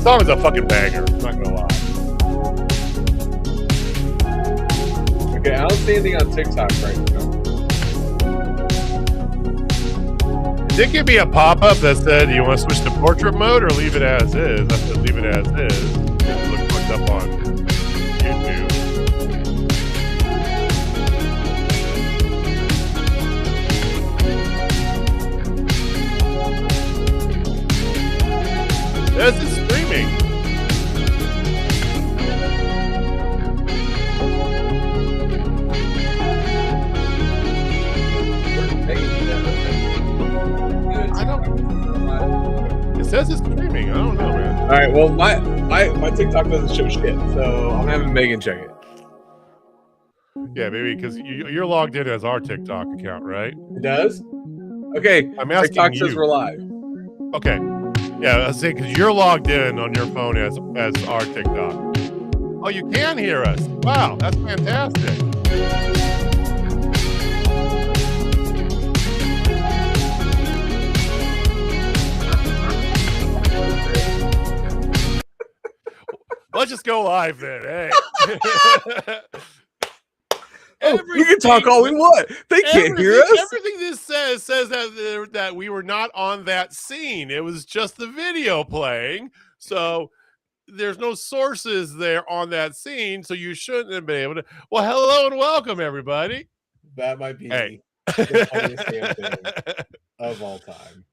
song's a fucking banger. I'm not gonna lie. Okay, I don't see anything on TikTok right now. Did give me a pop-up that said, "Do you want to switch to portrait mode or leave it as is?" I said, "Leave it as is." It looked up on YouTube. This is streaming. It says it's streaming. I don't know, man. All right, well, my TikTok doesn't show shit, so I'm having Megan check it. Yeah, maybe because you're logged in as our TikTok account, right? It does? Okay, I'm asking TikTok says you. we're live. Okay. Yeah, I was saying because you're logged in on your phone as our TikTok. Oh, you can hear us. Wow, that's fantastic. Let's just go live then. Hey. We can talk all we want. They can't hear us. Everything this says that we were not on that scene. It was just the video playing. So there's no sources there on that scene. So you shouldn't have been able to. Well, hello and welcome, everybody. That might be Hey. the funniest damn thing of all time.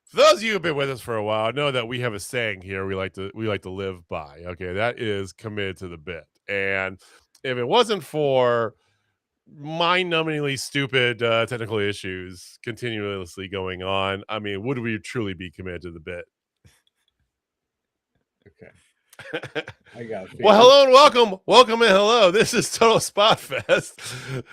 For those of you who've been with us for a while, know that we have a saying here we like to live by. Okay, that is committed to the bit. And if it wasn't for mind-numbingly stupid technical issues continuously going on, I mean, would we truly be committed to the bit? Okay. I got it. Well, hello and welcome and hello. This is Total Spotfest.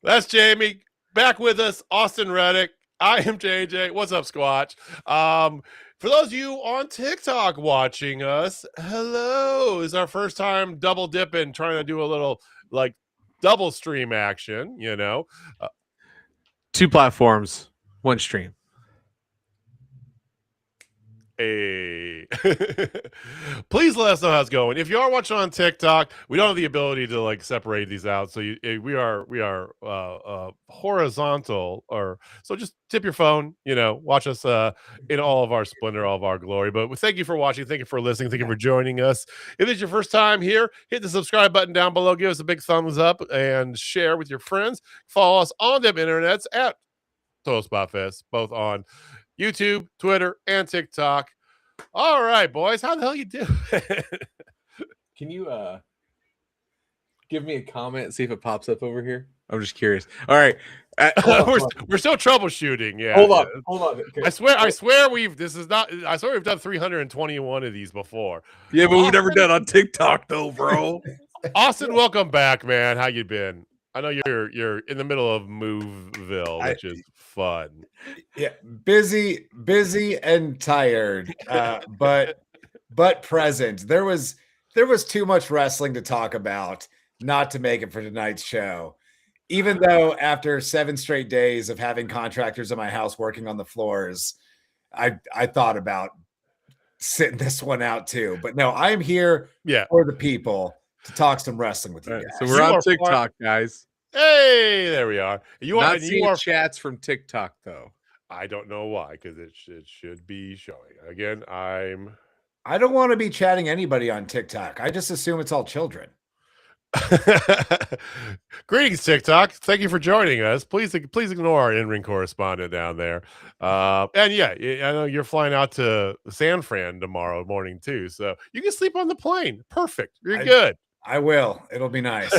That's Jamie back with us. Austin Reddick. I am JJ. What's up, Squatch? For those of you on TikTok watching us, hello. This is our first time double dipping, trying to do a little like double stream action, you know. 2 platforms, 1 stream. Hey. Please let us know how it's going. If you are watching on TikTok, we don't have the ability to like separate these out, so we are horizontal, or so just tip your phone, you know, watch us in all of our splendor, all of our glory. But thank you for watching, thank you for listening, thank you for joining us. If it's your first time here, hit the subscribe button down below, give us a big thumbs up, and share with your friends. Follow us on them internets at Total Spotfest, both on YouTube, Twitter, and TikTok. All right, boys, how the hell you doing? Can you give me a comment and see if it pops up over here? I'm just curious. All right. We're still troubleshooting. Yeah. Hold on. Okay. I swear we've done 321 of these before. Yeah, but we've never done on TikTok though, bro. Austin, welcome back, man. How you been? I know you're in the middle of Moveville, which is fun. Yeah, busy and tired, but present. There was too much wrestling to talk about not to make it for tonight's show. Even though after 7 straight days of having contractors in my house working on the floors, I thought about sitting this one out too. But no, I am here for the people to talk some wrestling with you guys. So we're on TikTok, guys. Hey, there we are. You are seeing chats from TikTok though. I don't know why, because it should be showing. Again, I don't want to be chatting anybody on TikTok. I just assume it's all children. Greetings, TikTok. Thank you for joining us. Please ignore our in-ring correspondent down there. And yeah, I know you're flying out to San Fran tomorrow morning too, so you can sleep on the plane. Perfect. You're good. I will. It'll be nice.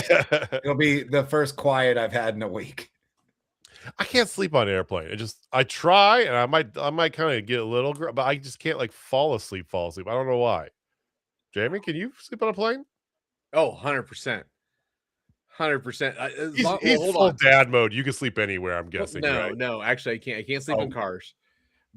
It'll be the first quiet I've had in a week. I can't sleep on an airplane. I try, and I might kind of get a little, but I just can't like fall asleep. I don't know why. Jamie, can you sleep on a plane? Oh, 100%. 100%. He's full dad mode. You can sleep anywhere, I'm guessing. No, actually I can't. I can't sleep in cars.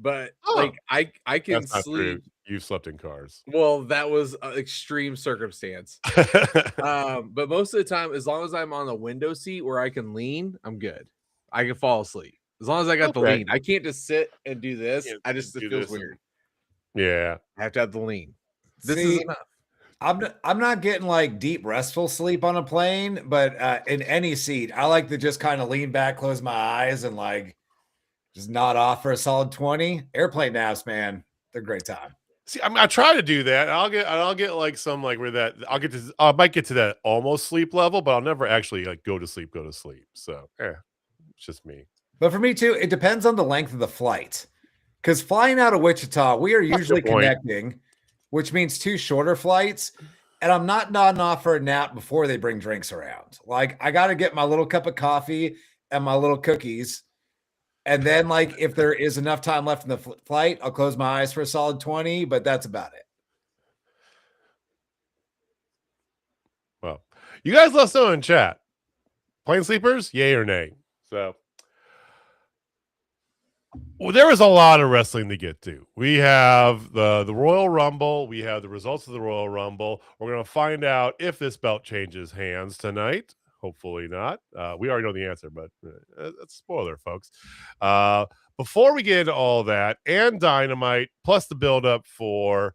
But like I can sleep. You slept in cars. Well, that was an extreme circumstance. But most of the time, as long as I'm on the window seat where I can lean, I'm good. I can fall asleep. As long as I got the lean. I can't just sit and do this. It feels weird. Yeah. I have to have the lean. This See, is enough. I'm not getting like deep restful sleep on a plane, but in any seat, I like to just kind of lean back, close my eyes, and like just nod off for a solid 20. Airplane naps, man, they're a great time. See, I try to do that. I'll get like some like where that I might get to that almost sleep level, but I'll never actually like go to sleep. So it's just me. But for me too, it depends on the length of the flight. Because flying out of Wichita, we are That's a usually good point. connecting, which means 2 shorter flights. And I'm not nodding off for a nap before they bring drinks around. Like, I got to get my little cup of coffee and my little cookies. And then, like, if there is enough time left in the flight, I'll close my eyes for a solid 20, but that's about it. Well, you guys let us know in chat. Plane sleepers, yay or nay? So, well, there was a lot of wrestling to get to. We have the Royal Rumble. We have the results of the Royal Rumble. We're going to find out if this belt changes hands tonight. Hopefully not. We already know the answer, but that's a spoiler, folks. Before we get into all that and Dynamite, plus the build-up for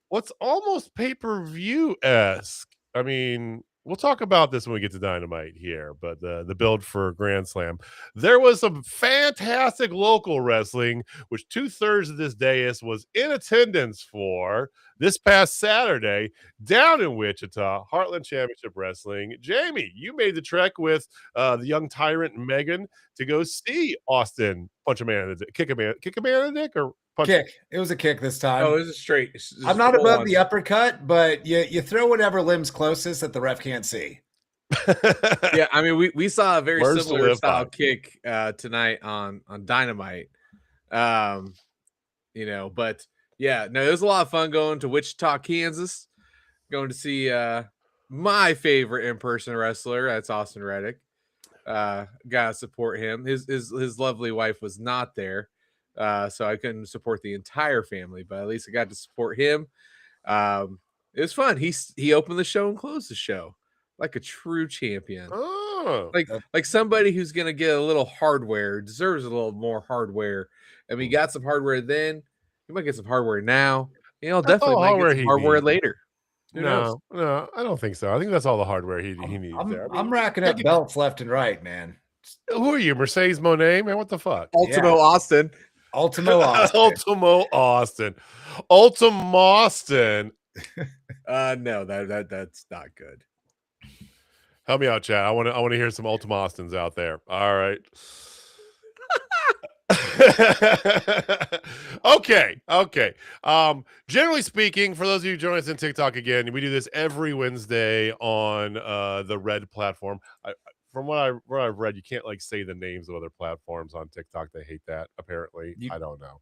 what's almost pay-per-view-esque. I mean, we'll talk about this when we get to Dynamite here, but the build for Grand Slam. There was some fantastic local wrestling, which 2/3 of this dais was in attendance for this past Saturday down in Wichita, Heartland Championship Wrestling. Jamie, you made the trek with the young tyrant Megan to go see Austin punch a man in the dick, kick a man in the dick, or punch Kick. It was a kick this time. Oh, this is straight. I'm not above the uppercut, but you throw whatever limb's closest that the ref can't see. Yeah, I mean, we saw a very Words to similar live style by. kick tonight on Dynamite. But yeah, no, it was a lot of fun going to Wichita, Kansas, going to see my favorite in-person wrestler. That's Austin Reddick. Gotta support him. His lovely wife was not there, so I couldn't support the entire family, but at least I got to support him. It was fun. He opened the show and closed the show like a true champion. Oh, Like somebody who's gonna get a little hardware, deserves a little more hardware. I mean, he got some hardware then. He might get some hardware now. That's Definitely all might hardware get he some hardware needs. later. Who knows? No, I don't think so. I think that's all the hardware he needs there. I mean, I'm racking up belts left and right, man. who are you, Mercedes Monet? Man, what the fuck? Ultimo Austin. Ultimo Austin. Ultimo Austin. Ultimo Austin. No, that's not good. Help me out, chat. I want to hear some Ultimo Austins out there. All right. Okay. Generally speaking, for those of you joining us in TikTok again, we do this every Wednesday on the Red platform. From what I've read, you can't like say the names of other platforms on TikTok. They hate that. Apparently, I don't know.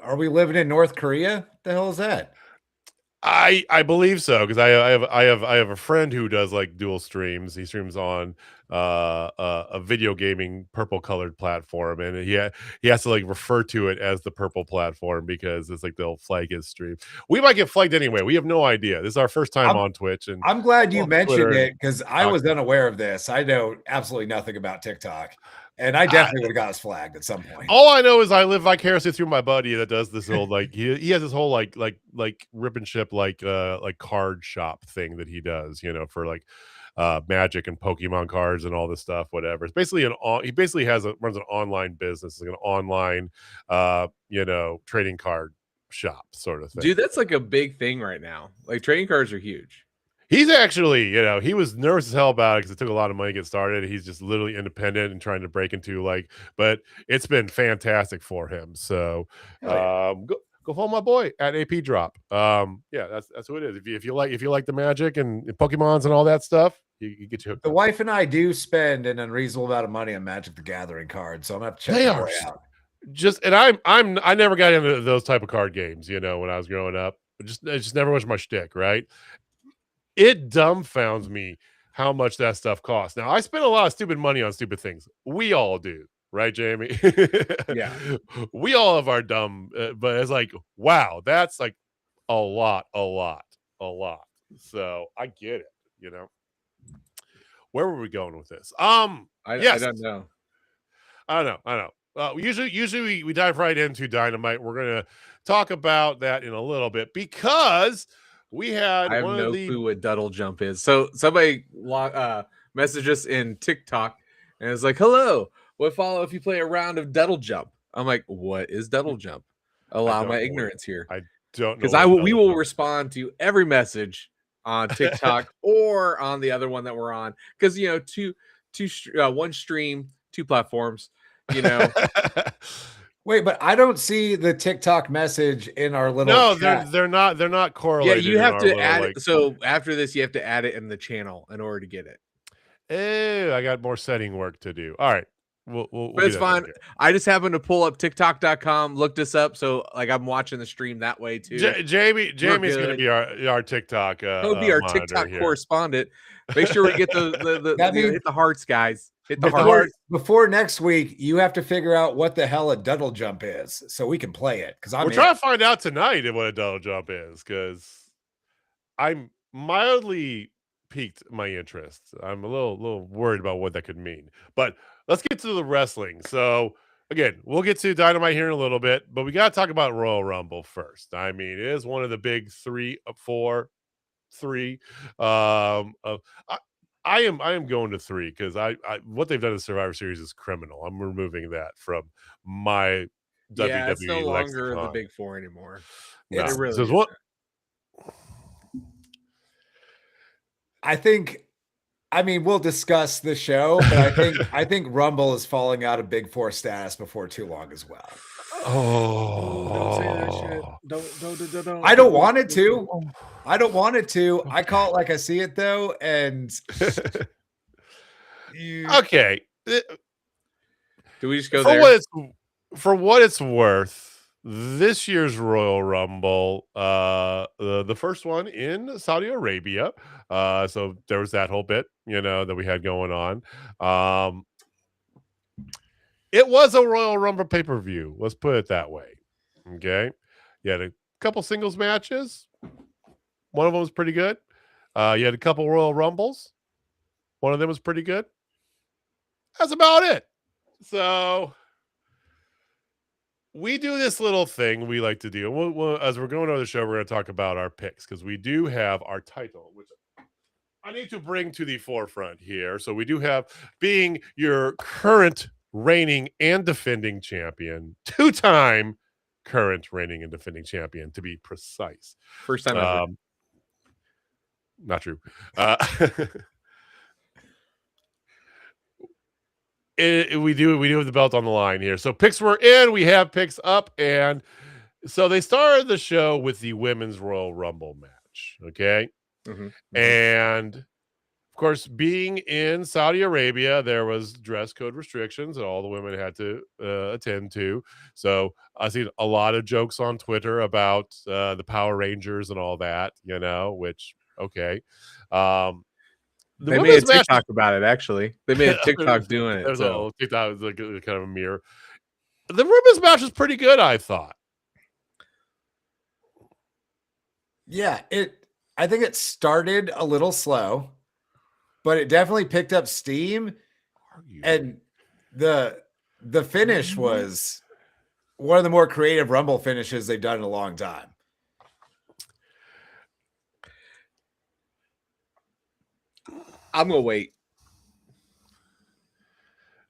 Are we living in North Korea? The hell is that? I believe so, because I have a friend who does like dual streams. He streams on a video gaming purple colored platform, and he has to like refer to it as the purple platform because it's like they'll flag his stream. We might get flagged anyway. We have no idea. This is our first time on Twitch, and I'm glad you mentioned Twitter it because I was unaware of this. I know absolutely nothing about TikTok. And I definitely would have got us flagged at some point. All I know is I live vicariously through my buddy that does this whole like he has this whole like rip and ship like card shop thing that he does, for like Magic and Pokemon cards and all this stuff, whatever. It's basically he basically runs an online business, like an online trading card shop sort of thing. Dude, that's like a big thing right now. Like trading cards are huge. He's actually, he was nervous as hell about it because it took a lot of money to get started. He's just literally independent and trying to break into but it's been fantastic for him. So go follow my boy at AP Drop. Yeah, that's who it is. If you like the Magic and Pokemons and all that stuff, you get you hooked. The wife and I do spend an unreasonable amount of money on Magic the Gathering cards, so I'm gonna have to check that way out. I never got into those type of card games, when I was growing up. It just never was my shtick, right? It dumbfounds me how much that stuff costs. Now, I spend a lot of stupid money on stupid things. We all do, right, Jamie? Yeah. We all have our dumb, but it's like, wow, that's like a lot. So I get it, Where were we going with this? I yes. don't know. I know. Usually we dive right into Dynamite. We're gonna talk about that in a little bit because we had I have one no of the clue what Duddle Jump is. So somebody messaged us in TikTok and it's like, "Hello, what follow if you play a round of Duddle Jump?" I'm like, "What is Duddle Jump?" Allow don't my know ignorance here, I don't know because what we Double will Jump respond to every message on TikTok or on the other one that we're on, because one stream, two platforms. You know, Wait, but I don't see the TikTok message in our little No, chat. they're not yeah, correlated you in have our to little add like. it. So after this, you have to add it in the channel in order to get it. Oh, I got more setting work to do. All right, we'll But get it's that taken fine. care of. I just happened to pull up TikTok.com, look this up, so like I'm watching the stream that way too. Jamie's going to good. be our TikTok He'll be our monitor TikTok here. correspondent. Make sure we get the That means- hit the hearts, guys. Hit the Hit the hearts. hearts. Before next week, you have to figure out what the hell a Duddle Jump is so we can play it. Because We're trying to find out tonight what a Double Jump is because I'm mildly piqued my interest. I'm a little worried about what that could mean. But let's get to the wrestling. So again, we'll get to Dynamite here in a little bit, but we got to talk about Royal Rumble first. I mean, it is one of the big three. I am going to 3 because I what they've done in Survivor Series is criminal. I'm removing that from my Yeah, WWE it's no longer the lexicon. big four anymore. No. It really So isn't. what? I mean, we'll discuss the show, but I think Rumble is falling out of Big Four status before too long as well. Don't say that shit. Don't. I don't want it to. I don't want it to. I call it like I see it though, and Okay. Do we just go For there? what it's worth, this year's Royal Rumble, the first one in Saudi Arabia. So there was that whole bit, that we had going on. It was a Royal Rumble pay-per-view. Let's put it that way. Okay. You had a couple singles matches. One of them was pretty good. You had a couple Royal Rumbles. One of them was pretty good. That's about it. So we do this little thing we like to do. As we're going over the show, we're going to talk about our picks because we do have our title, which I need to bring to the forefront here. So we do have, being your current reigning and defending champion, 2-time current reigning and defending champion, to be precise. First time ever. Not true. We do have the belt on the line here. So picks were in, we have picks up, and so they started the show with the Women's Royal Rumble match. Okay. And of course, being in Saudi Arabia, there was dress code restrictions that all the women had to attend to. So I've seen a lot of jokes on Twitter about the Power Rangers and all that, which, okay. They made a TikTok about it, actually. They made a TikTok doing it. There's a TikTok was like kind of a mirror. The women's match was pretty good, I thought. Yeah, I think it started a little slow, but it definitely picked up steam. And the finish was one of the more creative Rumble finishes they've done in a long time. I'm gonna wait.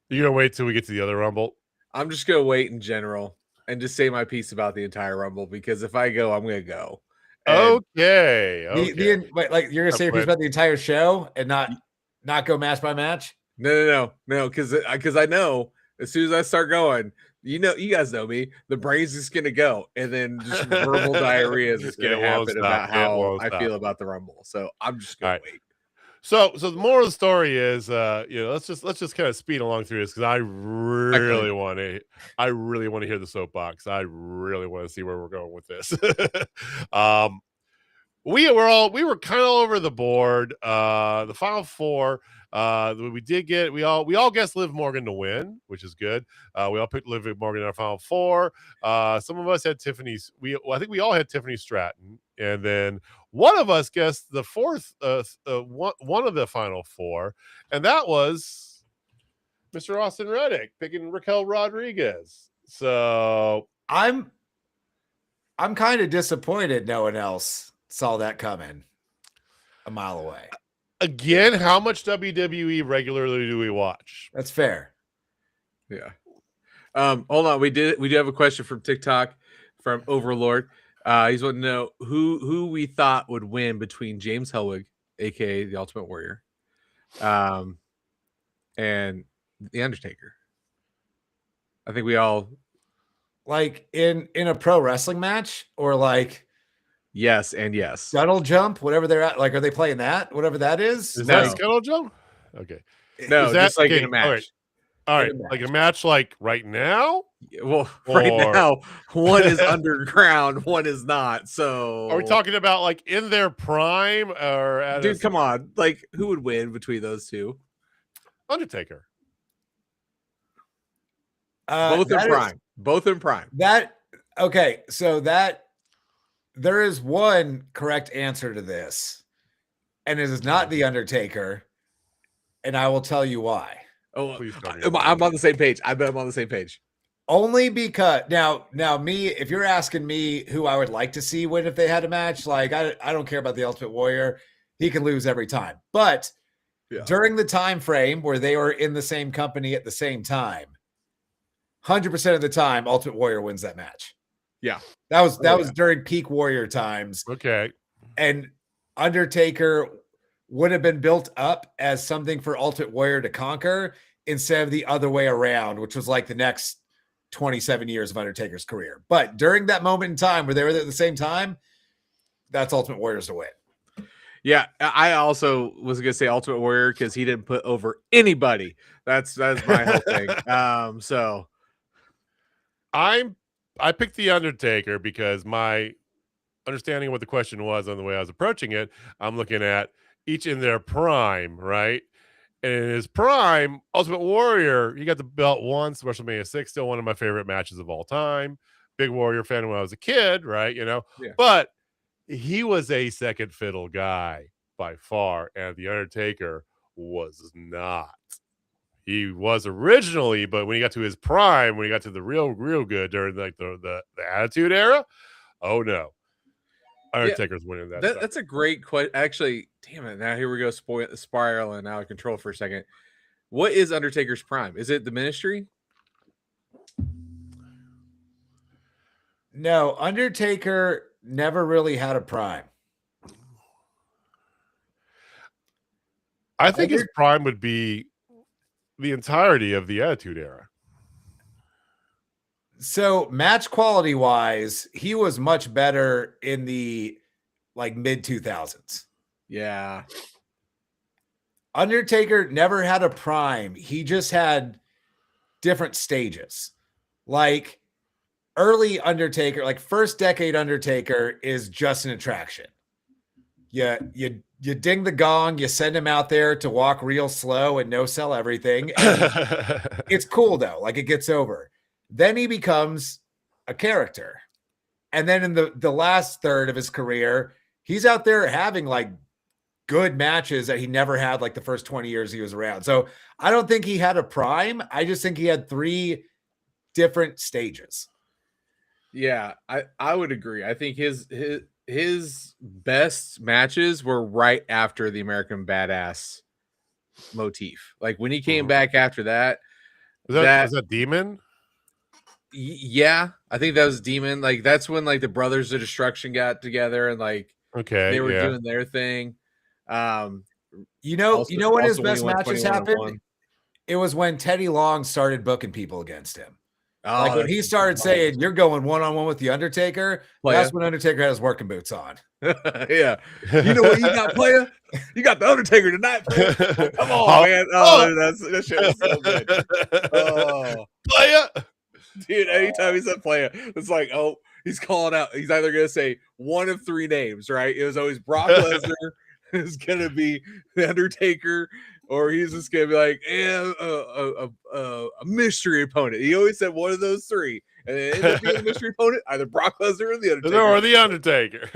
You're gonna wait till we get to the other Rumble? I'm just gonna wait in general and just say my piece about the entire Rumble, because if I go, I'm gonna go. And Okay. Like you're gonna say a piece about the entire show and not go match by match? No, because I know as soon as I start going, you guys know me, the brain's just gonna go, and then just verbal diarrhea is just gonna happen about how I feel about the Rumble. So I'm just gonna wait. So the moral of the story is, let's just kind of speed along through this because I really want to hear the soapbox. I really want to see where we're going with this. We were kind of all over the board. The final four, we all guessed Liv Morgan to win, which is good. We all picked Liv Morgan in our final four. Some of us had Tiffany's. I think we all had Tiffany Stratton, and then one of us guessed the fourth, one of the final four, and that was Mr. Austin Reddick picking Raquel Rodriguez. So I'm kind of disappointed no one else saw that coming a mile away. again, how much WWE regularly do we watch? That's fair. Yeah. Hold on. We do have a question from TikTok from Overlord. He's wanting to know who we thought would win between James Hellwig, aka the Ultimate Warrior, and the Undertaker. I think we all Like in a pro wrestling match or like yes and yes. scuttle jump, whatever they're at. Like, are they playing that? Whatever that is. Is No. that Scuttle Jump? Okay. No, Is that- just like okay, in a match. All right. In a Like a match like right now? Well, right Or- now, one is underground, one is not. So Are we talking about like in their prime or at dude, come on. Like, who would win between those two? Undertaker? Both in that is- prime. Both in prime. Okay, so that there is one correct answer to this, and it is not the Undertaker, and I will tell you why. Oh, Please tell me. I'm on the same page. I bet I'm on the same page. Only because now me, if you're asking me who I would like to see win if they had a match, like I don't care about the Ultimate Warrior. He can lose every time. But Yeah. during the time frame where they were in the same company at the same time, 100% of the time, Ultimate Warrior wins that match. Yeah. That was during peak Warrior times. Okay. And Undertaker would have been built up as something for Ultimate Warrior to conquer instead of the other way around, which was like the next 27 years of Undertaker's career. But during that moment in time where they were there at the same time, that's Ultimate Warriors to win. Yeah, I also was gonna say Ultimate Warrior because he didn't put over anybody. That's my whole thing. So I picked the Undertaker because my understanding of what the question was on the way I was approaching it, I'm looking at each in their prime, right? And in his prime, Ultimate Warrior, he got the belt once, WrestleMania 6, still one of my favorite matches of all time. Big Warrior fan when I was a kid, right? You know, Yeah. but he was a second fiddle guy by far, and the Undertaker was not. He was originally, but when he got to his prime, when he got to the real good during like the Attitude Era, oh no, Undertaker's winning that. stuff. that's a great question. Actually, damn it! Now here we go, spiraling out of control for a second. What is Undertaker's prime? Is it the Ministry? No, Undertaker never really had a prime. I think his prime would be the entirety of the Attitude Era. So match quality wise, he was much better in the like mid 2000s. Yeah. Undertaker never had a prime. He just had different stages. Like early Undertaker, like first decade Undertaker is just an attraction. You ding the gong, you send him out there to walk real slow and no sell everything. And it's cool though, like it gets over. Then he becomes a character. And then in the last third of his career, he's out there having like good matches that he never had like the first 20 years he was around. So I don't think he had a prime. I just think he had 3 different stages. Yeah, I would agree. I think his best matches were right after the American Badass motif. Like when he came back after that. Was that Demon? Yeah, I think that was Demon. Like that's when like the Brothers of Destruction got together and like they were doing their thing. You know when his best matches happened? 21-1. It was when Teddy Long started booking people against him. Oh, Like when he started saying, "You're going one-on-one with the Undertaker," that's when Undertaker had his working boots on. Yeah. You know what you got, player? You got the Undertaker tonight, player. Come on, man. Oh, that shit was so good. Oh, Player. dude, anytime he said player, it's like, oh, he's calling out. He's either going to say one of 3 names, right? It was always Brock Lesnar. It's going to be the Undertaker, or he's just going to be like, a mystery opponent. He always said one of those 3. And it ended up being a mystery opponent, either Brock Lesnar or the Undertaker. Or the Undertaker.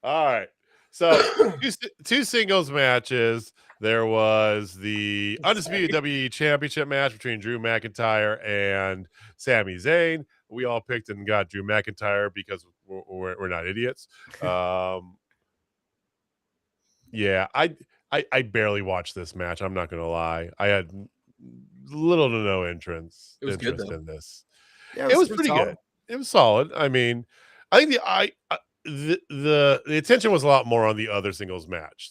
All right. So 2 singles matches. There was the Undisputed WWE Championship match between Drew McIntyre and Sami Zayn. We all picked and got Drew McIntyre because we're not idiots. Yeah, I barely watched this match. I'm not going to lie. I had little to no interest It was good, though. in this. Yeah, It was pretty solid. good. It was solid. I mean, I think the attention was a lot more on the other singles match.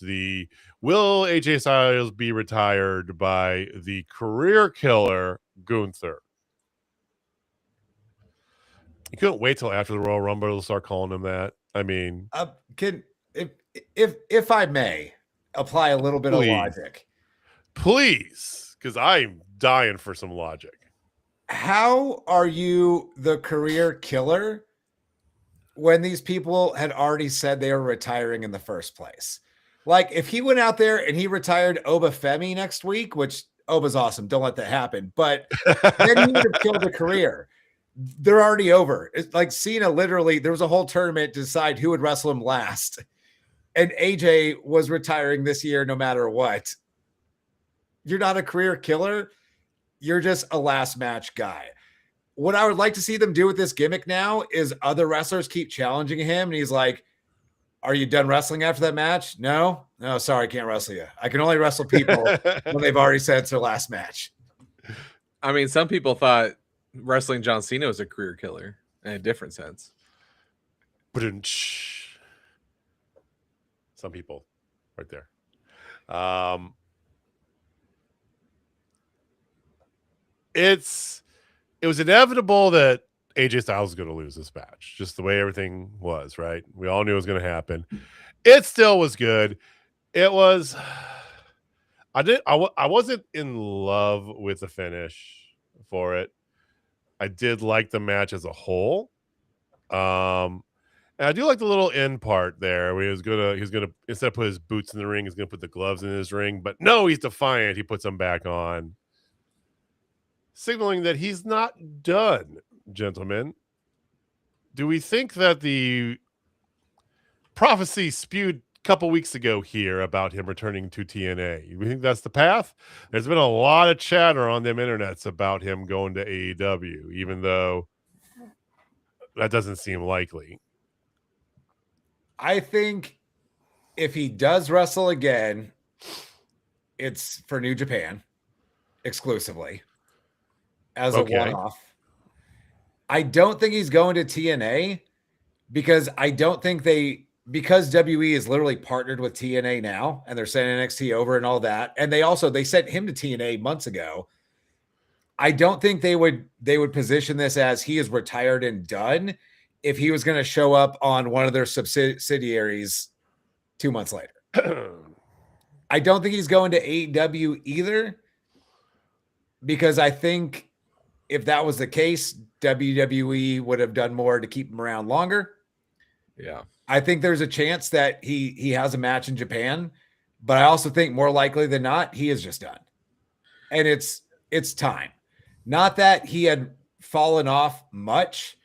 Will AJ Styles be retired by the career killer Gunther? You couldn't wait till after the Royal Rumble to start calling him that. I mean, if I may apply a little bit of logic, please, because I'm dying for some logic. How are you the career killer when these people had already said they were retiring in the first place? Like, if he went out there and he retired Oba Femi next week, which Oba's awesome, don't let that happen, but then he would have killed a career. They're already over. It's like Cena, literally, there was a whole tournament to decide who would wrestle him last. And AJ was retiring this year no matter what. You're not a career killer. You're just a last match guy. What I would like to see them do with this gimmick now is other wrestlers keep challenging him. And he's like, are you done wrestling after that match? No, sorry, I can't wrestle you. I can only wrestle people when they've already said it's their last match. I mean, some people thought wrestling John Cena was a career killer in a different sense. Some people right there. It was inevitable that AJ Styles was going to lose this match, just the way everything was, right? We all knew it was going to happen. It still was good. It was. I wasn't in love with the finish for it. I did like the match as a whole. And I do like the little end part there where he's gonna instead of put his boots in the ring, he's gonna put the gloves in his ring. But no, he's defiant. He puts them back on, signaling that he's not done, gentlemen. Do we think that the prophecy spewed a couple weeks ago here about him returning to TNA, we think that's the path? There's been a lot of chatter on them internets about him going to AEW, even though that doesn't seem likely. I think if he does wrestle again, it's for New Japan exclusively as a one-off. I don't think he's going to TNA because I don't think because WE is literally partnered with TNA now and they're sending NXT over and all that. And they sent him to TNA months ago. I don't think they would position this as he is retired and done if he was going to show up on one of their subsidiaries 2 months later. I don't think he's going to AEW either, because I think if that was the case, WWE would have done more to keep him around longer. Yeah. I think there's a chance that he has a match in Japan, but I also think more likely than not, he is just done. And it's time. Not that he had fallen off much,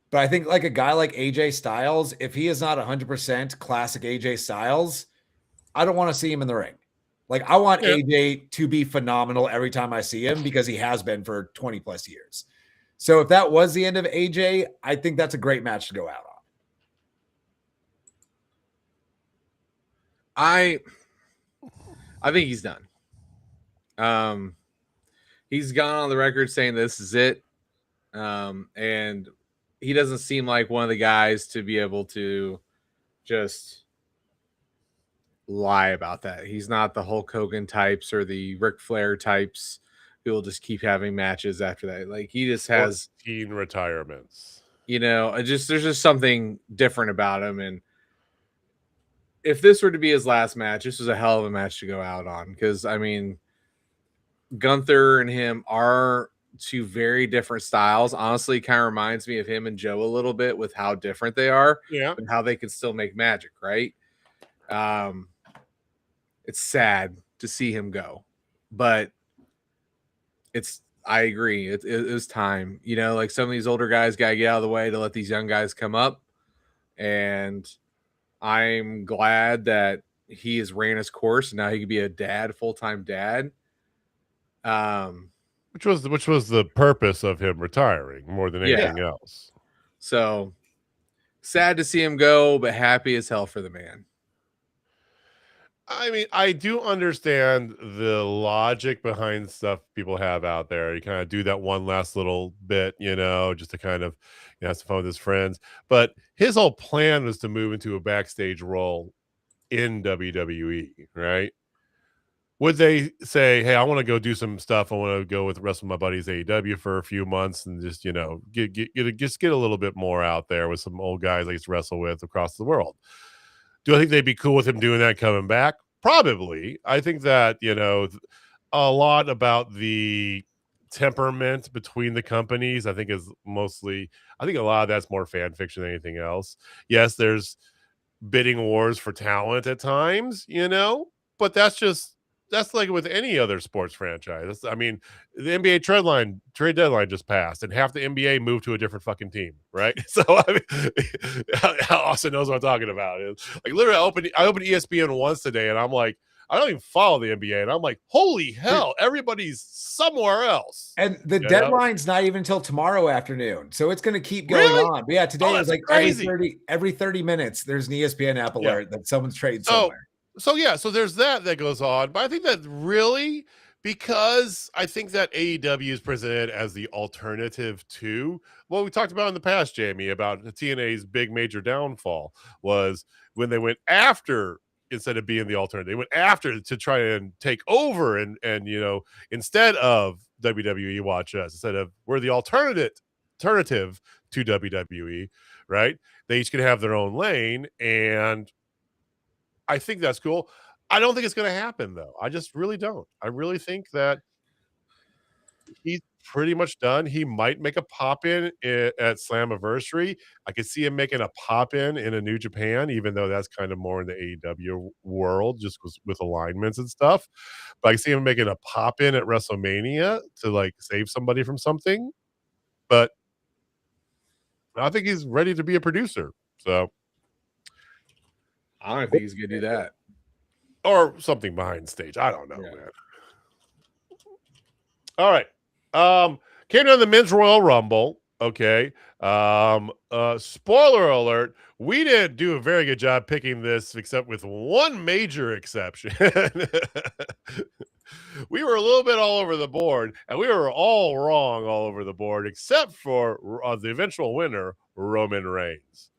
but I think like a guy like AJ Styles, if he is not 100% classic AJ Styles, I don't want to see him in the ring. Like, I want AJ to be phenomenal every time I see him because he has been for 20 plus years. So if that was the end of AJ, I think that's a great match to go out on. I think he's done. He's gone on the record saying this is it. And he doesn't seem like one of the guys to be able to just lie about that. He's not the Hulk Hogan types or the Ric Flair types who will just keep having matches after that. Like, he just has 14 retirements. There's just something different about him. And if this were to be his last match, this was a hell of a match to go out on. Because, I mean, Gunther and him are two very different styles. Honestly, kind of reminds me of him and Joe a little bit with how different they are. Yeah. And how they can still make magic, right? It's sad to see him go. But I agree. It was time. Like, some of these older guys got to get out of the way to let these young guys come up. And I'm glad that he has ran his course. And now he could be a dad, full-time dad. Which was the purpose of him retiring more than Yeah. anything else. So sad to see him go, but happy as hell for the man. I mean, I do understand the logic behind stuff people have out there. You kind of do that one last little bit, just to kind of have some fun with his friends. But his whole plan was to move into a backstage role in WWE, right? Would they say, "Hey, I want to go do some stuff. I want to go wrestle my buddies AEW for a few months and just get a little bit more out there with some old guys I used to wrestle with across the world." Do I think they'd be cool with him doing that coming back? Probably. I think that, a lot about the temperament between the companies, I think a lot of that's more fan fiction than anything else. Yes, there's bidding wars for talent at times, but that's like with any other sports franchise. I mean, the NBA trade deadline just passed, and half the NBA moved to a different fucking team, right? So I mean, Austin knows what I'm talking about. It's like literally, I opened ESPN once today, and I'm like, I don't even follow the NBA, and I'm like, holy hell, everybody's somewhere else. And the deadline's not even until tomorrow afternoon, so it's going to keep going on. But yeah, today it was like crazy. Every 30 minutes, there's an ESPN app alert that someone's trading somewhere. So there's that goes on, but I think that really, because I think that AEW is presented as the alternative to what we talked about in the past, Jamie, about TNA's big major downfall was when they went after, instead of being the alternative, they went after to try and take over and instead of WWE Watch Us, instead of we're the alternative to WWE, right? They each can have their own lane, and I think that's cool. I don't think it's going to happen, though. I just really don't. I really think that he's pretty much done. He might make a pop-in at Slammiversary. I could see him making a pop-in in a New Japan, even though that's kind of more in the AEW world, just with alignments and stuff. But I can see him making a pop-in at WrestleMania to, like, save somebody from something. But I think he's ready to be a producer, so... I don't think he's gonna do that, or something behind stage. I don't know, man. All right, came down the men's Royal Rumble. Okay, spoiler alert: we didn't do a very good job picking this, except with one major exception. We were a little bit all over the board, and we were all wrong all over the board, except for the eventual winner, Roman Reigns,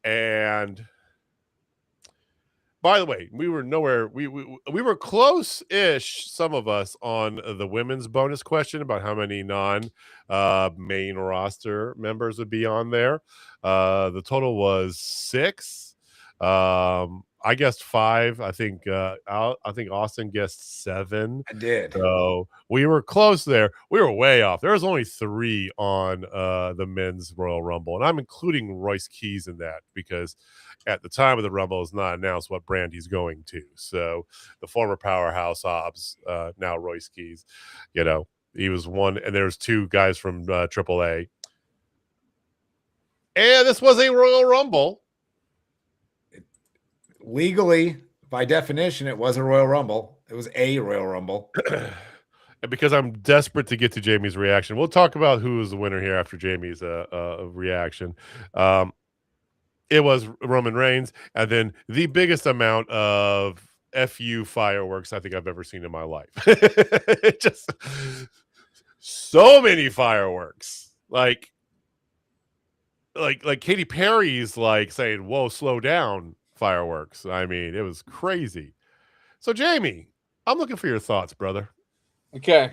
and. By the way, we were nowhere. We were close-ish, some of us, on the women's bonus question about how many main roster members would be on there. The total was 6. I guessed 5. I think Austin guessed 7. I did. So we were close there. We were way off. There was only 3 on the men's Royal Rumble, and I'm including Royce Keys in that because at the time of the Rumble, it's not announced what brand he's going to. So the former powerhouse Hobbs, now Royce Keys, he was one, and there's 2 guys from AAA. And this was a Royal Rumble. Legally, by definition, it was a Royal Rumble. It was a Royal Rumble. And because I'm desperate to get to Jamie's reaction, we'll talk about who was the winner here after Jamie's reaction. It was Roman Reigns, and then the biggest amount of FU fireworks I think I've ever seen in my life. Just so many fireworks. Like Katy Perry's like saying, "Whoa, slow down," fireworks. I mean, it was crazy. So, Jamie, I'm looking for your thoughts, brother. Okay.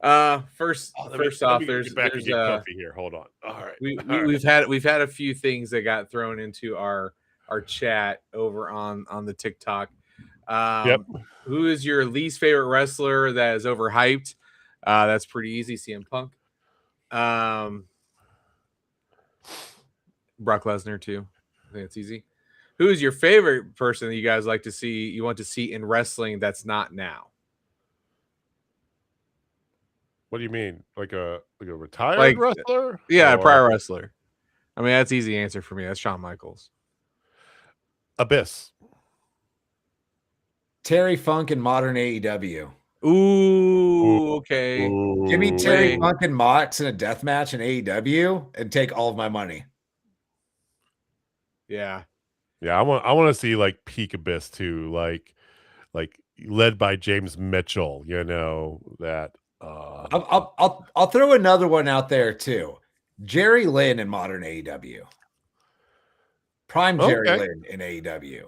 First off, there's comfy here. Hold on. All right. We've had a few things that got thrown into our chat over on the TikTok. Yep. Who is your least favorite wrestler that is overhyped? That's pretty easy. CM Punk. Brock Lesnar too. I think it's easy. Who is your favorite person that you guys want to see in wrestling that's not now? What do you mean? Like a retired wrestler? Yeah, a prior wrestler. I mean, that's easy answer for me. That's Shawn Michaels. Abyss. Terry Funk and modern AEW. Ooh, okay. Give me Terry Wait. Funk and Mox in a death match in AEW and take all of my money. Yeah. Yeah, I want to see like Peak Abyss too, like led by James Mitchell. You know that. I'll throw another one out there too. Jerry Lynn in modern AEW. Prime Jerry Okay. Lynn in AEW.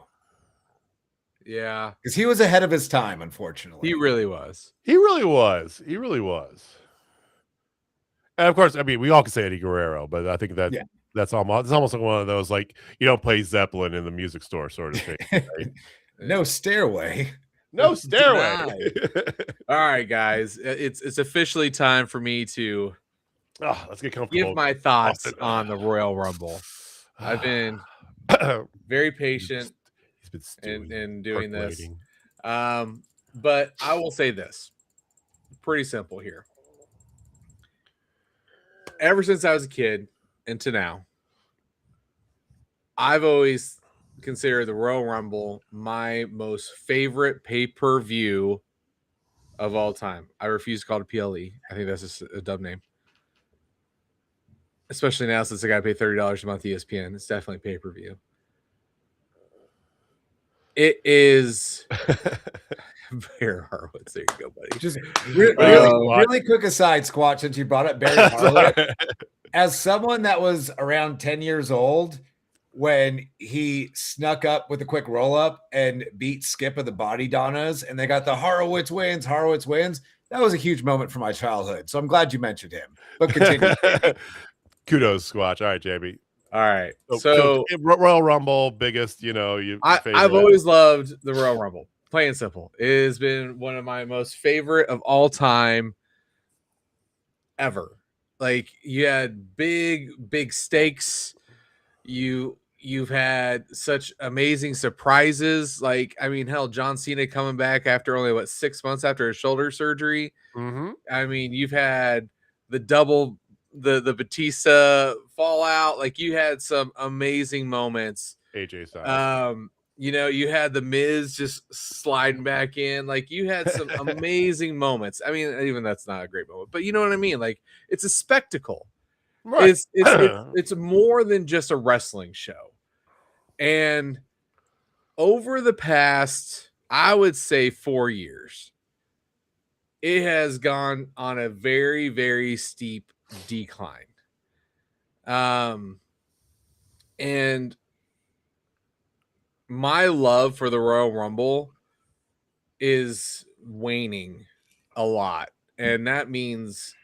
Yeah. Because he was ahead of his time, unfortunately. He really was. He really was. He really was. And of course, I mean, we all can say Eddie Guerrero, but I think that Yeah. that's almost, it's almost like one of those, like, you don't play Zeppelin in the music store sort of thing. Right? No stairway. No stairway. All right, guys. It's officially time for me to Let's get comfortable. give my thoughts Austin. on the Royal Rumble. I've been very patient He's been stewing, in doing this. percolating. But I will say this. Pretty simple here. Ever since I was a kid and to now, I've always considered the Royal Rumble my most favorite pay-per-view of all time. I refuse to call it PLE. I think that's just a dumb name. Especially now since I got to pay $30 a month ESPN. It's definitely pay-per-view. It is Barry Horowitz. There you go, buddy. Just really quick aside, Squat, since you brought up Barry Horowitz. As someone that was around 10 years old when he snuck up with a quick roll-up and beat Skip of the Body Donnas, and they got the Horowitz wins, that was a huge moment for my childhood. So I'm glad you mentioned him. But continue. Kudos, Squatch. All right, JB. All right. So Royal Rumble, biggest, you know, I've always loved the Royal Rumble. Plain and simple. It has been one of my most favorite of all time ever. Like, you had big stakes. You've had such amazing surprises. Like, I mean, hell, John Cena coming back after only 6 months after his shoulder surgery. Mm-hmm. I mean, you've had the Batista fallout. Like, you had some amazing moments. AJ Styles. You know, you had the Miz just sliding back in. Like, you had some amazing moments. I mean, even that's not a great moment, but you know what I mean? Like, it's a spectacle. Right. It's more than just a wrestling show. And over the past, I would say 4 years, it has gone on a very, very steep decline. And my love for the Royal Rumble is waning a lot. And that means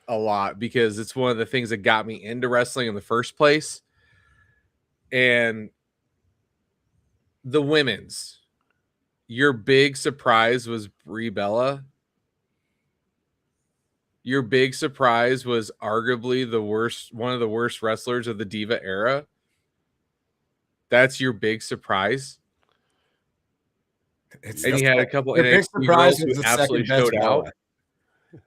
a lot because it's one of the things that got me into wrestling in the first place. And the women's, your big surprise was Brie Bella. Your big surprise was arguably one of the worst wrestlers of the Diva era. That's your big surprise. And you had a couple NXT girls who absolutely showed out.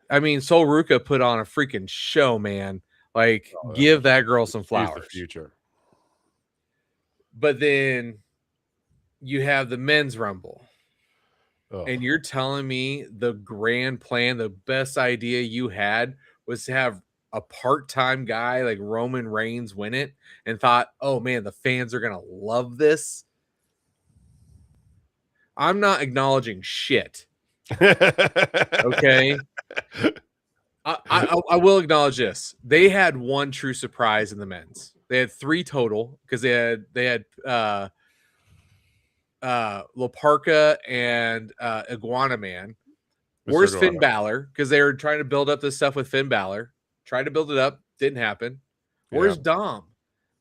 I mean, Sol Ruka put on a freaking show, man. Like, give that girl some flowers. The future. But then you have the men's Rumble. And you're telling me the grand plan, the best idea you had was to have a part-time guy like Roman Reigns win it and thought, oh man, the fans are going to love this. I'm not acknowledging shit. Okay. I will acknowledge this. They had one true surprise in the men's. They had 3 total because they had Loparca and Iguana Man. Where's Finn Balor? Because they were trying to build up this stuff with Finn Balor. Tried to build it up. Didn't happen. Where's Dom?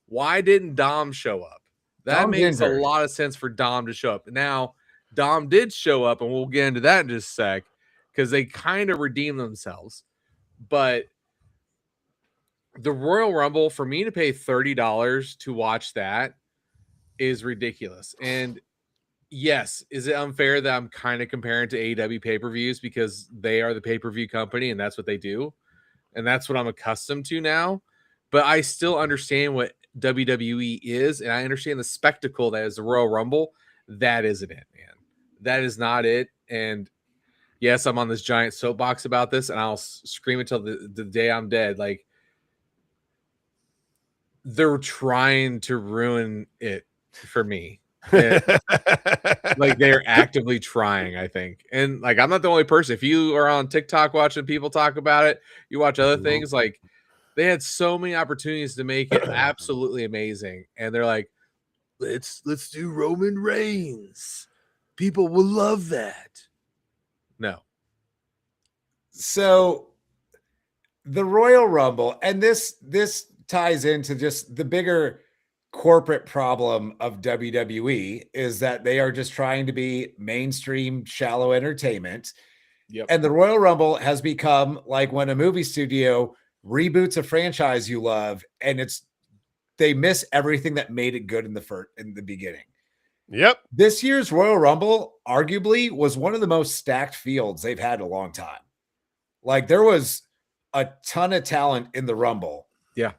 Why didn't Dom show up? That makes a lot of sense for Dom to show up. Now, Dom did show up, and we'll get into that in just a sec, because they kind of redeemed themselves. But the Royal Rumble, for me to pay $30 to watch that is ridiculous. And yes, is it unfair that I'm kind of comparing to AEW pay-per-views because they are the pay-per-view company and that's what they do? And that's what I'm accustomed to now. But I still understand what WWE is, and I understand the spectacle that is the Royal Rumble. That isn't it, man. that is not it. And yes, I'm on this giant soapbox about this, and I'll scream until the day I'm dead. Like, they're trying to ruin it for me. And, like, they're actively trying, I think. And like, I'm not the only person. If you are on TikTok watching people talk about it, you watch other things, like they had so many opportunities to make it absolutely amazing. And they're like, let's do Roman Reigns. People will love that. No. So the Royal Rumble, and this ties into just the bigger corporate problem of WWE, is that they are just trying to be mainstream, shallow entertainment. Yep. And the Royal Rumble has become like when a movie studio reboots a franchise you love, and they miss everything that made it good in the beginning. Yep. This year's Royal Rumble arguably was one of the most stacked fields they've had in a long time. Like, there was a ton of talent in the Rumble. Yeah.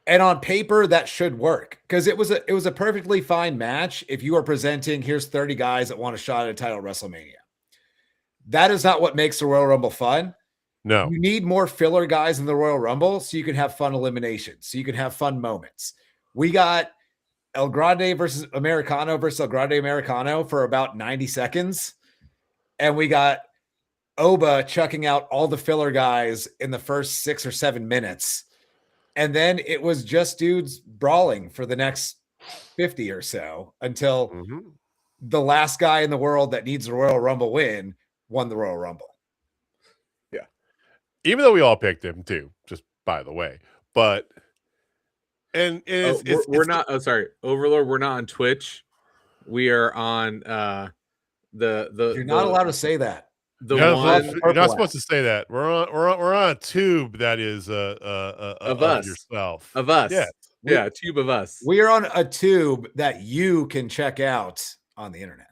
And on paper, that should work, because it was a perfectly fine match if you are presenting, here's 30 guys that want a shot at a title at WrestleMania. That is not what makes the Royal Rumble fun. No. You need more filler guys in the Royal Rumble so you can have fun eliminations, so you can have fun moments. We got El Grande versus El Grande Americano for about 90 seconds. And we got Oba chucking out all the filler guys in the first 6 or 7 minutes. And then it was just dudes brawling for the next 50 or so until the last guy in the world that needs the Royal Rumble win won the Royal Rumble. Yeah. Even though we all picked him too, just by the way. But we're not Overlord, we're not on Twitch. We are on You're not allowed to say that. You're not supposed to say that. We're on a tube that is of us. yourself. Of us. Yeah. A tube of us. We are on a tube that you can check out on the internet.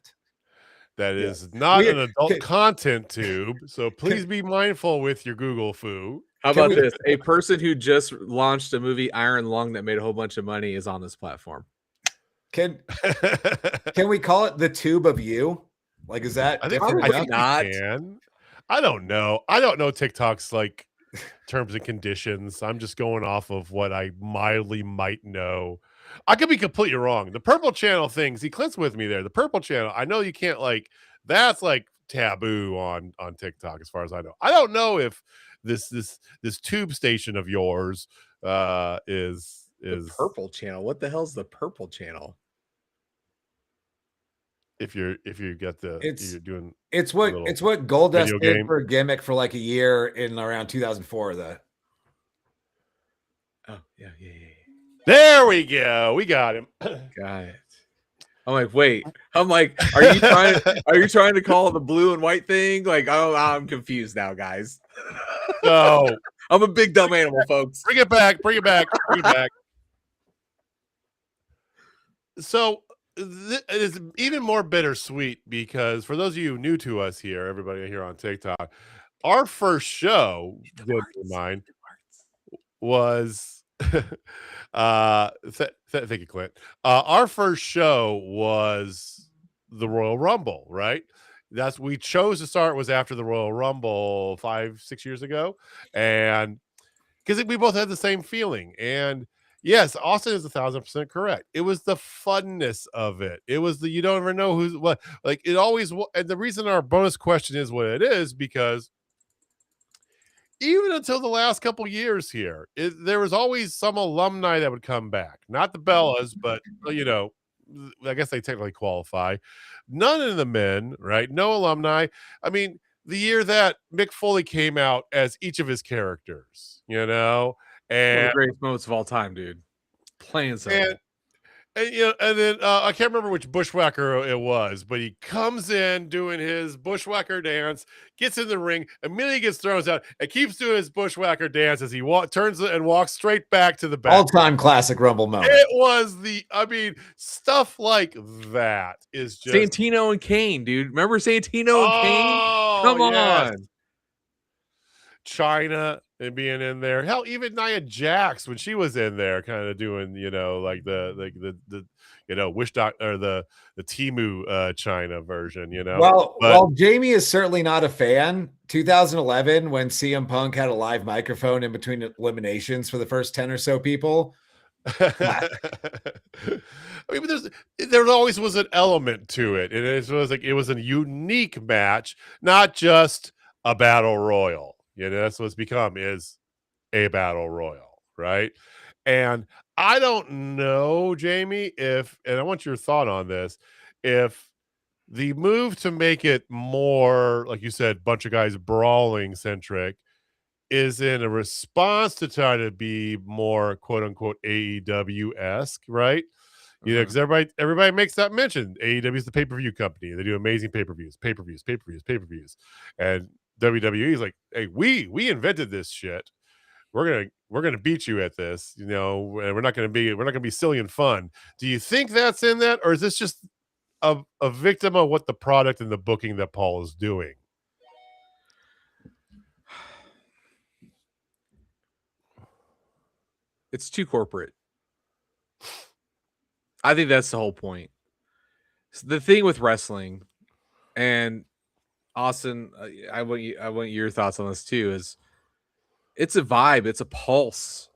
That is not an adult content tube. So please be mindful with your Google foo. How about this? A person who just launched a movie, Iron Lung, that made a whole bunch of money is on this platform. Can we call it the tube of you? Like, is that? I think not. I don't know. I don't know TikTok's like terms and conditions. I'm just going off of what I mildly might know. I could be completely wrong. The purple channel things, he Clint's with me there. The purple channel, I know you can't that's like taboo on TikTok as far as I know. I don't know if this tube station of yours is the purple channel. What the hell's the purple channel? If you get you're doing it's what Goldust did for a gimmick for like a year in around 2004 though. Oh yeah. There we go. We got him. Got it. I'm like, wait. I'm like, are you trying to call the blue and white thing? Like, oh, I'm confused now, guys. No. I'm a big dumb animal, folks. Bring it back. So it is even more bittersweet because for those of you new to us here, everybody here on TikTok, our first show, mine, was thank you, Clint. Our first show was the Royal Rumble, right? We chose to start was after the Royal Rumble 5-6 years ago, and because we both had the same feeling. And yes, Austin is 1,000% correct. It was the funness of it. It was you don't ever know who's what. Like it always. And the reason our bonus question is what it is because even until the last couple years here, there was always some alumni that would come back. Not the Bellas, but I guess they technically qualify. None of the men, right? No alumni. I mean, the year that Mick Foley came out as each of his characters, and one of the greatest moments of all time, dude. Plain and simple. And then I can't remember which bushwhacker it was, but he comes in doing his bushwhacker dance, gets in the ring, immediately gets thrown out, and keeps doing his bushwhacker dance as he turns and walks straight back to the back. All-time classic Rumble moment. It was stuff like that is just Santino and Kane, dude. Remember Santino and Kane? Come on. China and being in there. Hell, even Nia Jax when she was in there, kind of doing, like the Wish Doc or the Timu China version, Well, But while Jamie is certainly not a fan, 2011 when CM Punk had a live microphone in between eliminations for the first 10 or so people. I mean, but there always was an element to it, and it was like it was a unique match, not just a battle royal. That's what it's become, is a battle royal, right? And I don't know, Jamie, and I want your thought on this, if the move to make it more, like you said, bunch of guys brawling centric is in a response to try to be more quote unquote AEW esque, right? Because everybody makes that mention. AEW is the pay-per-view company. They do amazing pay-per-views. And WWE is like, hey, we invented this shit. We're gonna beat you at this, and we're not gonna be silly and fun. Do you think that's in that, or is this just a victim of what the product and the booking that Paul is doing? It's too corporate. I think that's the whole point. So the thing with wrestling, and Austin, I want your thoughts on this too. Is it's a vibe, it's a pulse.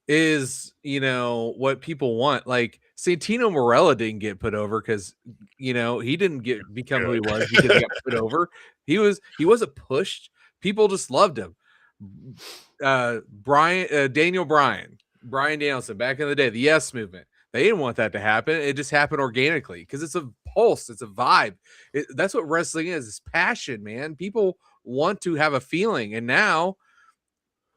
Is what people want? Like Santino Marella didn't get put over because he didn't become who he was because he got put over. He wasn't pushed. People just loved him. Brian Danielson back in the day, the Yes Movement. They didn't want that to happen. It just happened organically because it's a pulse, it's a vibe. That's what wrestling is. It's passion, man. People want to have a feeling, and now,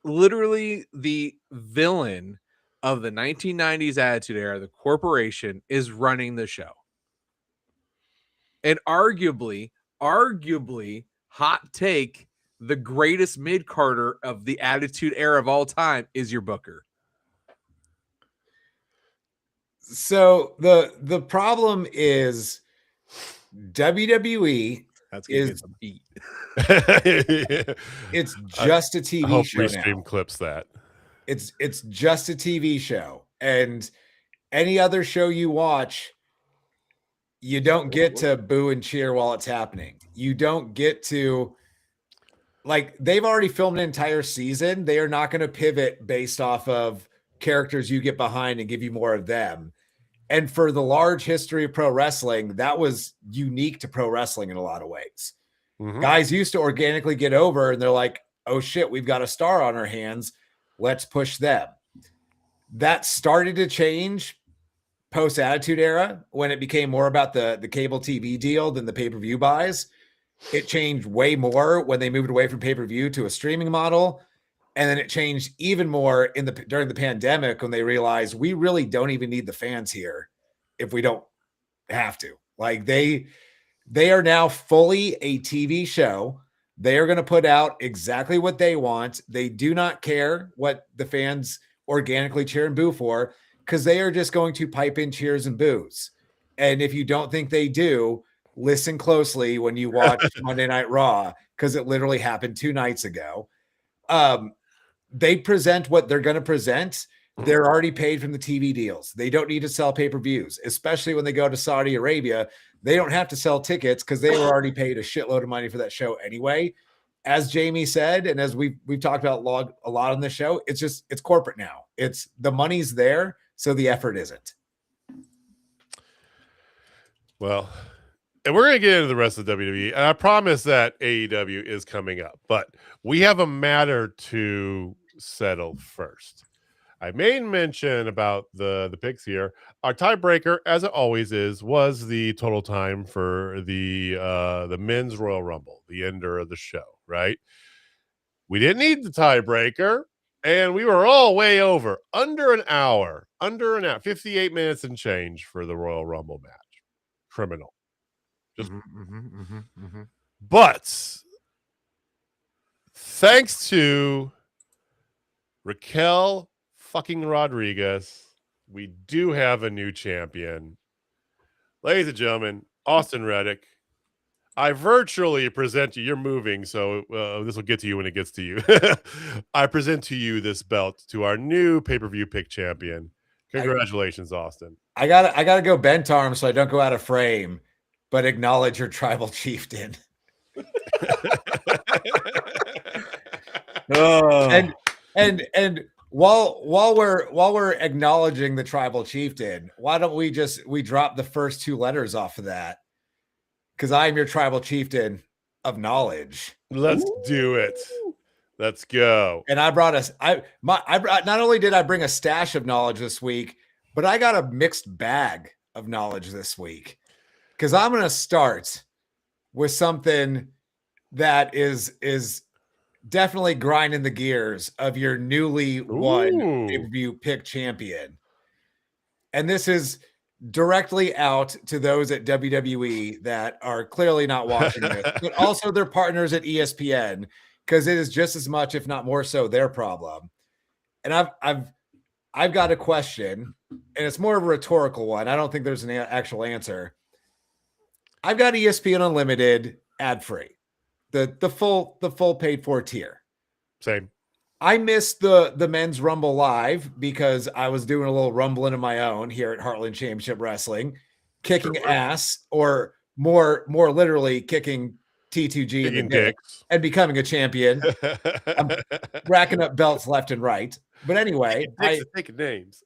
literally, the villain of the 1990s Attitude Era, the corporation, is running the show, and arguably, hot take, the greatest mid-carder of the Attitude Era of all time is your booker. So the problem is WWE That's gonna is get some heat. it's just a TV I hope show Restream now. clips that. It's just a TV show, and any other show you watch, you don't get to boo and cheer while it's happening. You don't get to, like, they've already filmed an entire season. They are not going to pivot based off of characters you get behind and give you more of them. And for the large history of pro wrestling, that was unique to pro wrestling in a lot of ways. Mm-hmm. Guys used to organically get over, and they're like, oh shit, we've got a star on our hands. Let's push them. That started to change post Attitude Era when it became more about the cable TV deal than the pay-per-view buys. It changed way more when they moved away from pay-per-view to a streaming model. And then it changed even more during the pandemic when they realized we really don't even need the fans here if we don't have to. Like, they are now fully a TV show. They are going to put out exactly what they want. They do not care what the fans organically cheer and boo for, because they are just going to pipe in cheers and boos. And if you don't think they do, listen closely when you watch Monday Night Raw, because it literally happened 2 nights ago. They present what they're going to present. They're already paid from the TV deals. They don't need to sell pay-per-views, especially when they go to Saudi Arabia. They don't have to sell tickets because they were already paid a shitload of money for that show anyway. As Jamie said, and as we've talked about a lot on this show, it's corporate now. It's the money's there, so the effort isn't. Well, and we're going to get into the rest of WWE, and I promise that AEW is coming up, but we have a matter to settle first. I made mention about the picks here. Our tiebreaker, as it always is, was the total time for the men's Royal Rumble, the ender of the show, right? We didn't need the tiebreaker, and we were all way over. Under an hour, 58 minutes and change for the Royal Rumble match. Criminal. But thanks to Raquel fucking Rodriguez, we do have a new champion. Ladies and gentlemen, Austin Reddick. I virtually present you. You're moving, so this will get to you when it gets to you. I present to you this belt to our new pay-per-view pick champion. Congratulations, Austin. I gotta go bent arm so I don't go out of frame, but acknowledge your tribal chieftain. Oh. And while we're acknowledging the tribal chieftain, why don't we drop the first two letters off of that? Because I am your tribal chieftain of knowledge. Let's do it. Let's go. And I brought not only did I bring a stash of knowledge this week, but I got a mixed bag of knowledge this week. Because I'm going to start with something that is definitely grinding the gears of your newly won pay-per-view pick champion. And this is directly out to those at WWE that are clearly not watching this, but also their partners at ESPN, because it is just as much, if not more so, their problem. And I've got a question, and it's more of a rhetorical one. I don't think there's an actual answer. I've got ESPN Unlimited ad-free, the full paid for tier. Same. I missed the men's Rumble live because I was doing a little rumbling of my own here at Heartland Championship Wrestling, kicking ass, or more literally kicking T2G in the dick and becoming a champion. I'm racking up belts left and right. But anyway, I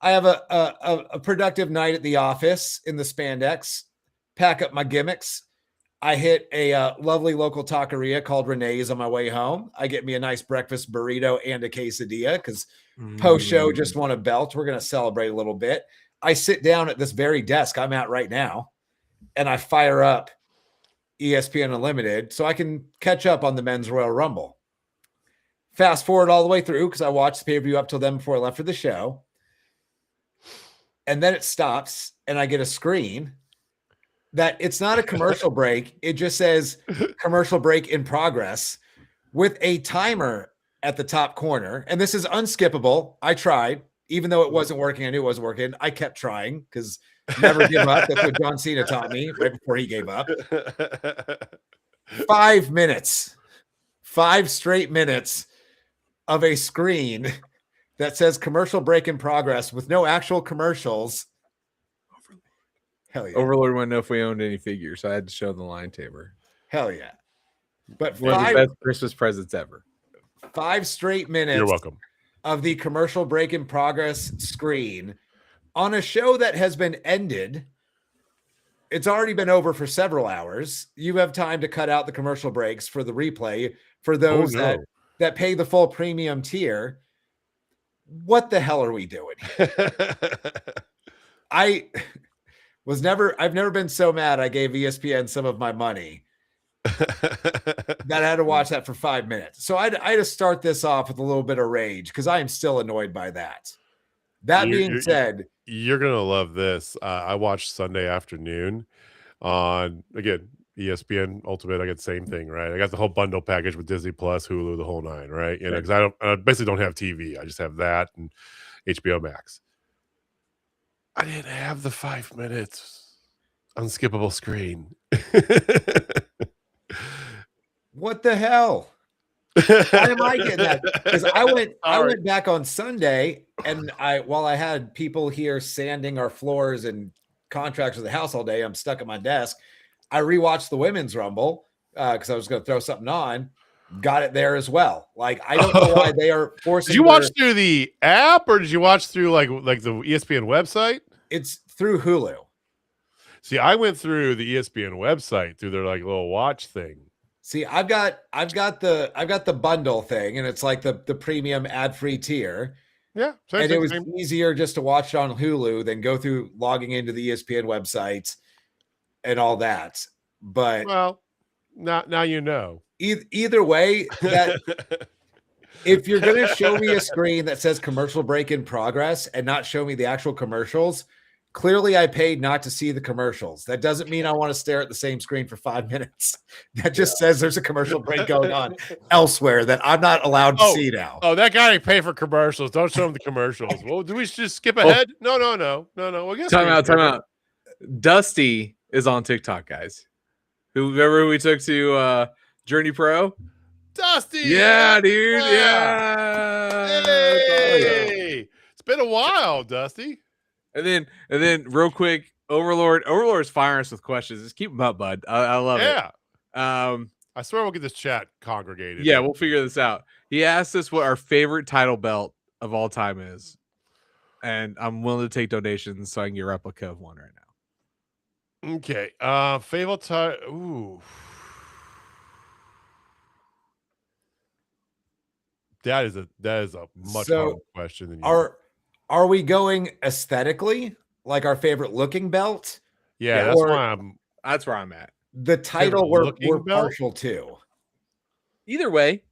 have a productive night at the office in the spandex, pack up my gimmicks. I hit a lovely local taqueria called Renee's on my way home. I get me a nice breakfast burrito and a quesadilla because post-show just won a belt. We're going to celebrate a little bit. I sit down at this very desk I'm at right now, and I fire up ESPN Unlimited so I can catch up on the Men's Royal Rumble. Fast forward all the way through because I watched the pay-per-view up till then before I left for the show. And then it stops, and I get a screen that it's not a commercial break. It just says commercial break in progress with a timer at the top corner. And this is unskippable. I tried, even though it wasn't working. I knew it wasn't working. I kept trying because never give up. That's what John Cena taught me right before he gave up. 5 minutes, 5 straight minutes of a screen that says commercial break in progress with no actual commercials. Hell yeah. Overlord wanted to know if we owned any figures, so I had to show the line tamer. Hell yeah. But one of the best Christmas presents ever. 5 straight minutes. You're welcome. Of the commercial break in progress screen on a show that has been ended. It's already been over for several hours. You have time to cut out the commercial breaks for the replay for those that pay the full premium tier. What the hell are we doing here? I've never been so mad I gave ESPN some of my money that I had to watch that for 5 minutes. So I had to start this off with a little bit of rage because I am still annoyed by that. That being said, you're going to love this. I watched Sunday afternoon on, again, ESPN Ultimate. I get the same thing, right? I got the whole bundle package with Disney Plus, Hulu, the whole nine, right? You know, because I basically don't have TV. I just have that and HBO Max. I didn't have the 5 minutes unskippable screen. What the hell? Why am I getting that? Because I went back on Sunday, and while I had people here sanding our floors and contracts with the house all day, I'm stuck at my desk. I rewatched the Women's Rumble because I was going to throw something on. Got it there as well. Like, I don't know why they are forcing. Did you watch through the app or did you watch through like the ESPN website? It's through Hulu. See, I went through the ESPN website through their like little watch thing. See, I've got the bundle thing, and it's like the premium ad-free tier. Yeah, and it was easier just to watch it on Hulu than go through logging into the ESPN website and all that. But well, now you know. Either way, that if you're going to show me a screen that says commercial break in progress and not show me the actual commercials, clearly I paid not to see the commercials. That doesn't mean I want to stare at the same screen for 5 minutes. That just says there's a commercial break going on elsewhere that I'm not allowed to see now. Oh, that guy pay for commercials. Don't show him the commercials. Well, do we just skip ahead? No. Well, time out. Dusty is on TikTok, guys. Whoever we took to Journey Pro. Dusty. Yeah, dude. Yeah. Yeah. Hey, it's been a while, Dusty. And then real quick, Overlord's firing us with questions. Just keep them up, bud. I love Yeah. it. I swear we'll get this chat congregated. Yeah, we'll figure this out. He asked us what our favorite title belt of all time is. And I'm willing to take donations so I can get a replica of one right now. Okay. Favorite title. Ooh. That is a much So, harder question than you. Are we going aesthetically, like our favorite looking belt? Yeah, that's or why That's where I'm at. the title we're looking belt? partial to. Either way,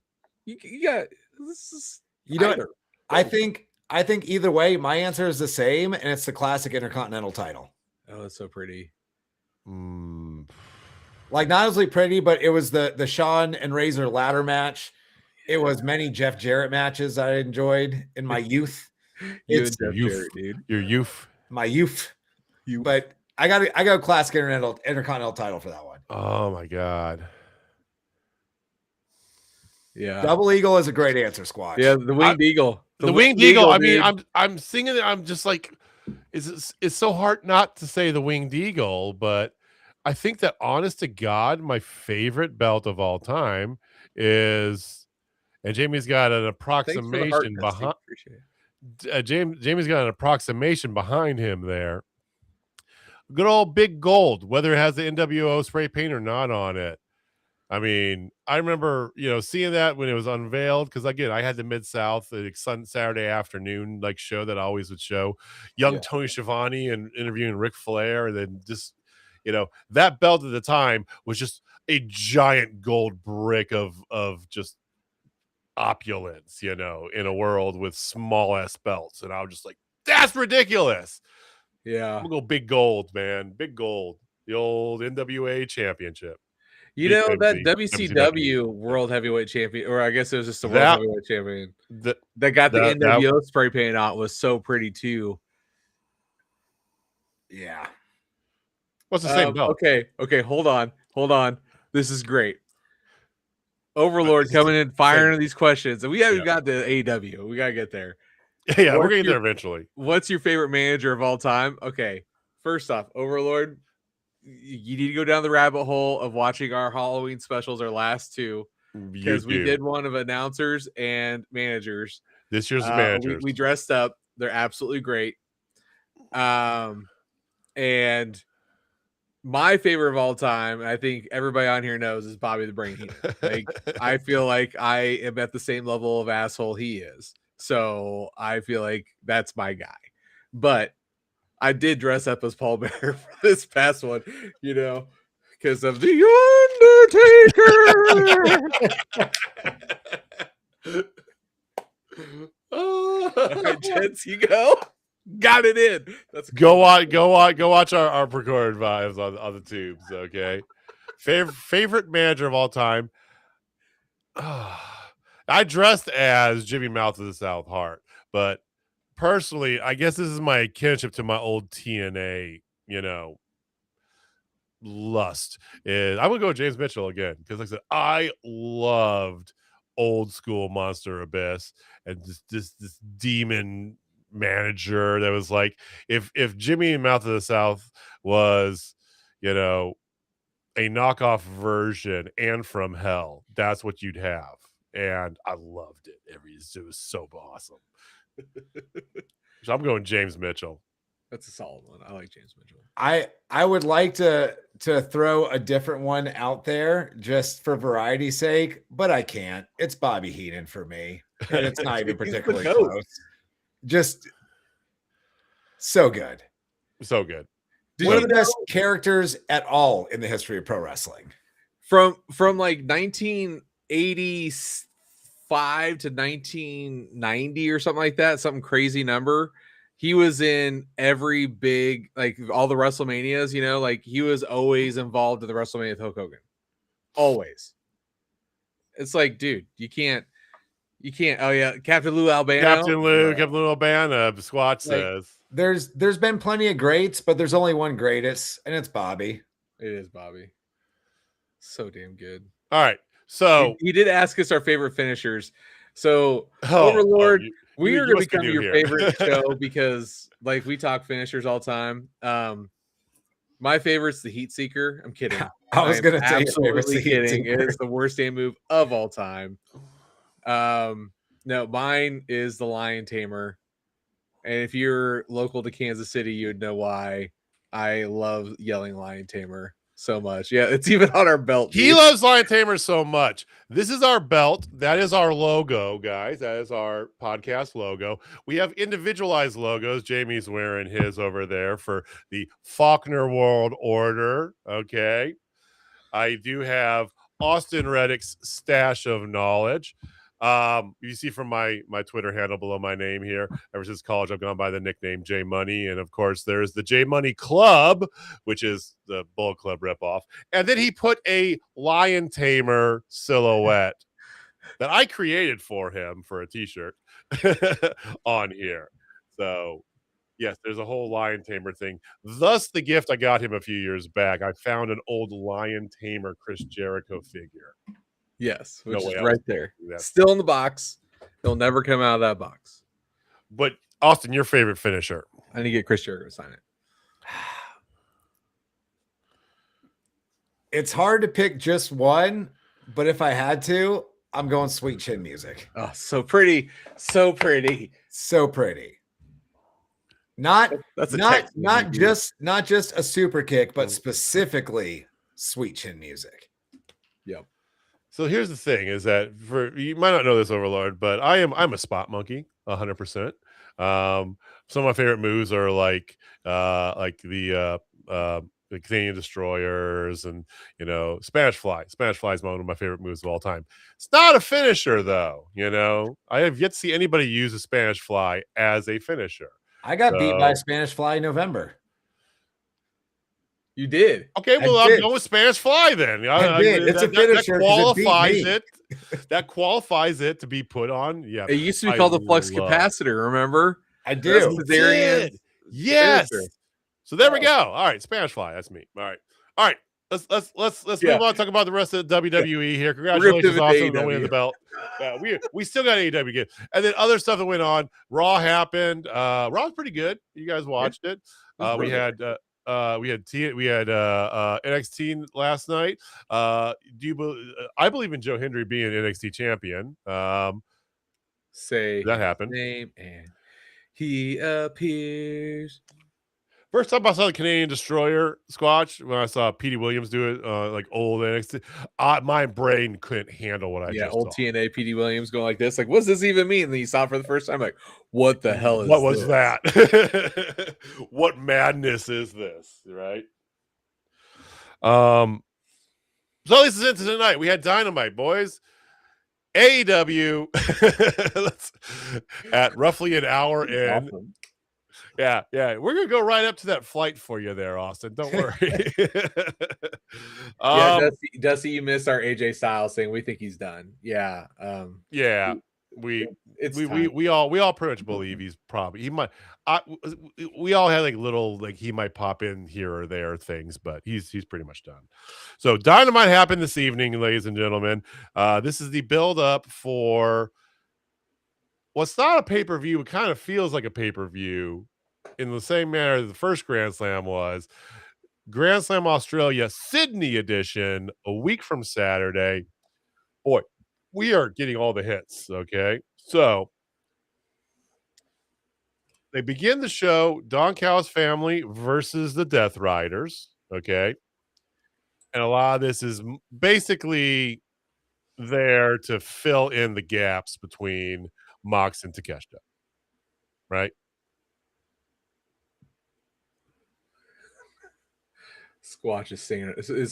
you got this is You know, either. I think either way, my answer is the same, and it's the classic Intercontinental title. Oh, it's so pretty. Like not only pretty, but it was the Shawn and Razor ladder match. It was many Jeff Jarrett matches I enjoyed in my youth. It's Jeff Jarrett, dude. Your youth. my youth. But I got a classic Intercontinental title for that one. Oh my god. Yeah. Double Eagle is a great answer, Squatch. Yeah, the Winged Eagle. The Winged Eagle. I mean, dude. I'm singing it. I'm just like, it's so hard not to say the Winged Eagle, but I think that honest to God, my favorite belt of all time is, and Jamie's got an approximation behind. Jamie's got an approximation behind him there. Good old Big Gold, whether it has the NWO spray paint or not on it. I mean, I remember, seeing that when it was unveiled, because again, I had the Mid-South, the Saturday afternoon like show that I always would show young Tony Schiavone and interviewing Ric Flair, and then just, that belt at the time was just a giant gold brick of just opulence, in a world with small ass belts, and I was just like, that's ridiculous. Yeah, I'm gonna go Big Gold, man. Big Gold, the old NWA championship. You know that WCW World Heavyweight Champion, or I guess it was just a World Heavyweight Champion that got the NWO spray paint on, was so pretty too. Yeah. What's the same belt? Okay, hold on. This is great. Overlord coming in, firing these questions, and we haven't got to AEW. We gotta get there. Yeah, we're getting there eventually. What's your favorite manager of all time? Okay, first off, Overlord, you need to go down the rabbit hole of watching our Halloween specials, our last two, because we did one of announcers and managers. This year's managers. We dressed up. They're absolutely great. And my favorite of all time, I think everybody on here knows, is Bobby the Brain Heenan. Like, I feel like I am at the same level of asshole he is. So I feel like that's my guy. But I did dress up as Paul Bearer for this past one, because of the Undertaker. All right, gents, you go. Got it in. Let's go watch our recorded vibes on the tubes. Okay. Favorite manager of all time. I dressed as Jimmy Mouth of the South Heart, but personally, I guess this is my kinship to my old TNA, lust. I'm gonna go with James Mitchell again, because like I said, I loved old school Monster Abyss and this demon manager that was like, if Jimmy Mouth of the South was, a knockoff version and from hell, that's what you'd have. And I loved it. It was so awesome. So I'm going James Mitchell. That's a solid one. I like James Mitchell. I would like to throw a different one out there just for variety's sake, but I can't. It's Bobby Heenan for me, and it's not even particularly close. Just so good. So good. One of the best characters at all in the history of pro wrestling. From like 1985 to 1990 or something like that, something crazy number. He was in every big, like all the WrestleManias, like he was always involved in the WrestleMania with Hulk Hogan. Always. It's like, dude, you can't. Oh yeah, Captain Lou Albano. Captain Lou Albano. Squatch says there's been plenty of greats, but there's only one greatest, and it's Bobby. It is Bobby. So damn good. All right. So He did ask us our favorite finishers. So Oh, Overlord, you we are gonna must be become new your here. favorite show because like we talk finishers all the time. My favorite's the Heat Seeker. I'm kidding. I was am gonna say your favorite's absolutely the Heat kidding. It Seeker. is the worst damn move of all time. No, mine is the Lion Tamer. And if you're local to Kansas City, you'd know why I love yelling Lion Tamer so much. Yeah, it's even on our belt. He dude. loves Lion Tamer so much. This is our belt. That is our logo, guys. That is our podcast logo. We have individualized logos. Jamie's wearing his over there for the Faulkner World Order. Okay. I do have Austin Reddick's Stash of Knowledge. You see from my Twitter handle below my name here, ever since college, I've gone by the nickname J Money. And of course, there's the J Money Club, which is the Bullet Club ripoff. And then he put a lion tamer silhouette that I created for him for a t-shirt on here. So yes, there's a whole lion tamer thing. Thus, the gift I got him a few years back. I found an old lion tamer Chris Jericho figure. Yes, which No way is I right was there. do that. Still in the box. He'll never come out of that box. But Austin, your favorite finisher? I need to get Chris Jericho to sign it. It's hard to pick just one, but if I had to, I'm going Sweet Chin Music. Oh, so pretty. So pretty. So pretty. Not That's a not text not movie, not just a super kick, but specifically Sweet Chin Music. Yep. So here's the thing: is that for you might not know this, Overlord, but I'm a spot monkey, 100%. Some of my favorite moves are like the Canadian Destroyers and Spanish Fly. Spanish Fly is one of my favorite moves of all time. It's not a finisher though. I have yet to see anybody use a Spanish Fly as a finisher. I got beat by a Spanish Fly in November. You did. Okay, well, I'm going with Spanish Fly then. I did. It's a finisher. That qualifies it. That qualifies it to be put on. Yeah, It used to be called the flux capacitor. Remember? I do. Yes. So there we go. All right, Spanish Fly. That's me. All right. Let's move on. Talk about the rest of the WWE here. Congratulations, Austin, on winning the belt. We still got AEW again, and then other stuff that went on. Raw happened. Raw was pretty good. You guys watched it. We had NXT last night. I believe in Joe Hendry being NXT champion. Say that happened. Name and he appears. First time I saw the Canadian Destroyer squash, when I saw Petey Williams do it, like old NXT, my brain couldn't handle what I just old saw. TNA Petey Williams going like this. Like, what does this even mean? And then you saw it for the first time, like, what the hell is what was this? that? What madness is this? Right? So this is into tonight. We had Dynamite, boys. AEW at roughly an hour in. Awesome. Yeah. We're gonna go right up to that flight for you there, Austin. Don't worry. Dusty, you missed our AJ Styles thing. We think he's done. Yeah. We all pretty much believe he's probably we all had like little he might pop in here or there things, but he's pretty much done. So Dynamite happened this evening, ladies and gentlemen. This is the build up for what's not a pay-per-view. It kind of feels like a pay-per-view in the same manner that the first Grand Slam was. Grand Slam Australia Sydney edition, a week from Saturday. Boy, we are getting all the hits, okay? So they begin the show, Don Callis family versus the Death Riders, okay? And a lot of this is basically there to fill in the gaps between Mox and Takeshita, right? Squatch is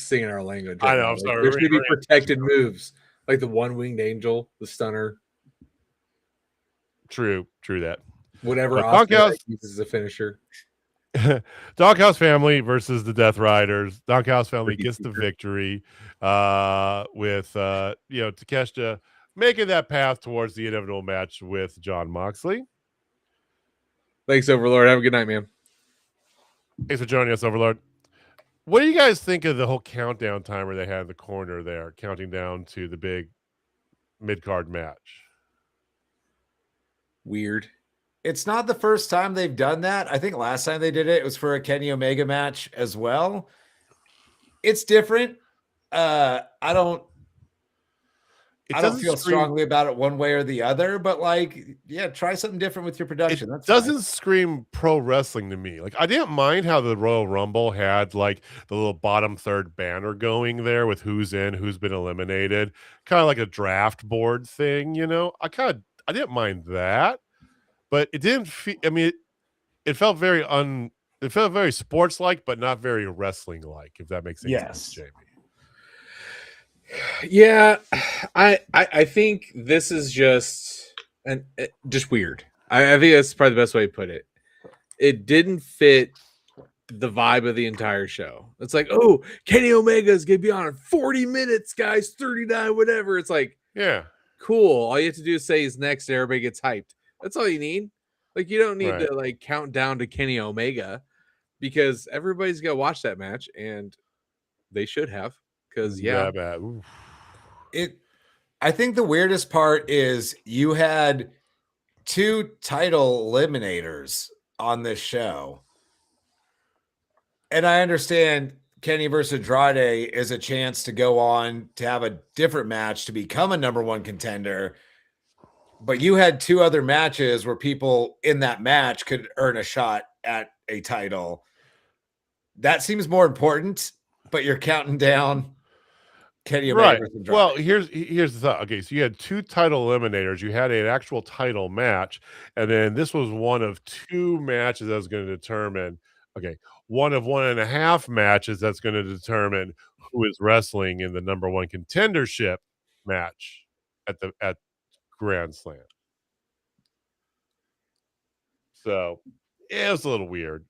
singing our language. I know. I'm sorry. There should be protected moves like the one-winged angel, the stunner. True that. Whatever Austin uses as a finisher. Doghouse family versus the Death Riders. Doghouse family gets the victory with Takeshita making that path towards the inevitable match with Jon Moxley. Thanks, Overlord. Have a good night, man. Thanks for joining us, Overlord. What do you guys think of the whole countdown timer they had in the corner there, counting down to the big mid-card match? Weird. It's not the first time they've done that. I think last time they did it, it was for a Kenny Omega match as well. It's different. I don't feel strongly about it one way or the other, but like, yeah, try something different with your production. It That's doesn't fine. scream pro wrestling to me. Like, I didn't mind how the Royal Rumble had like the little bottom third banner going there with who's in, who's been eliminated, kind of like a draft board thing, you know. I didn't mind that, but it didn't feel. I mean, it felt very It felt very sports like, but not very wrestling like. If that makes any sense, Jamie. Yeah, I think this is just just weird. I think that's probably the best way to put it. It didn't fit the vibe of the entire show. It's like, oh, Kenny Omega is gonna be on in 40 minutes, guys, 39, whatever. It's like, Yeah, cool. All you have to do is say he's next, and everybody gets hyped. That's all you need. Like, you don't need Right. to like count down to Kenny Omega because everybody's gonna watch that match, and they should have. Because yeah, bad. Oof. I think the weirdest part is you had 2 title eliminators on this show. And I understand Kenny versus Andrade is a chance to go on to have a different match to become a number 1 contender. But you had 2 other matches where people in that match could earn a shot at a title. That seems more important, but you're counting down Kenny Omega Right. versus Andrade. Well, here's the thought. Okay, so you had 2 title eliminators. You had an actual title match, and then this was one of 2 matches that was going to determine. Okay, one of 1.5 matches that's going to determine who is wrestling in the number 1 contendership match at Grand Slam. So it was a little weird.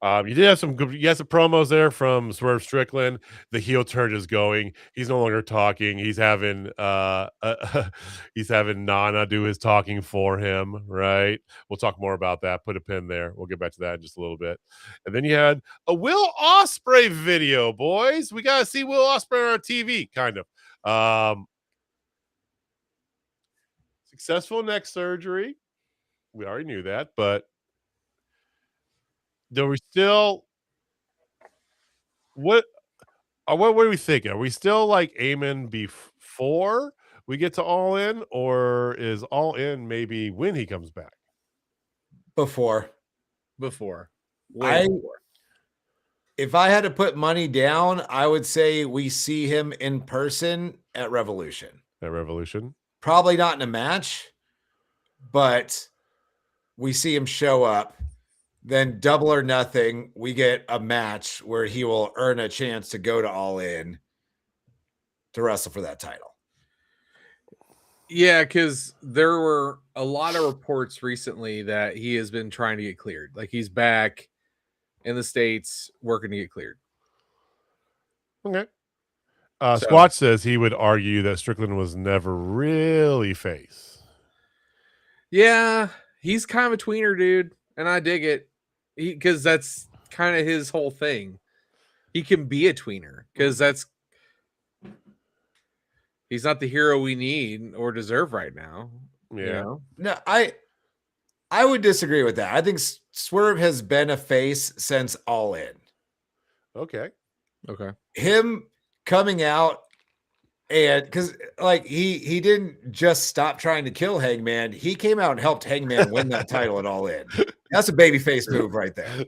You did have some good, you had some promos there from Swerve Strickland. The heel turn is going. He's no longer talking. He's having he's having Nana do his talking for him, right? We'll talk more about that. Put a pin there. We'll get back to that in just a little bit. And then you had a Will Ospreay video, boys. We gotta see Will Ospreay on our TV, kind of. Successful neck surgery. We already knew that, but do we still what are we thinking? Are we still like aiming before we get to All In, or is All In maybe when he comes back? Before. Way before. If I had to put money down, I would say we see him in person at Revolution. Probably not in a match, but we see him show up. Then Double or Nothing, we get a match where he will earn a chance to go to All In to wrestle for that title. Yeah, because there were a lot of reports recently that he has been trying to get cleared. Like he's back in the States working to get cleared. Okay. Squatch says he would argue that Strickland was never really face. Yeah, he's kind of a tweener, dude, and I dig it because that's kind of his whole thing. He can be a tweener because he's not the hero we need or deserve right now. Yeah. You know? No, I would disagree with that. I think Swerve has been a face since All In. Okay. Him coming out and because like he didn't just stop trying to kill Hangman, he came out and helped Hangman win that title at All In. That's a babyface move right there.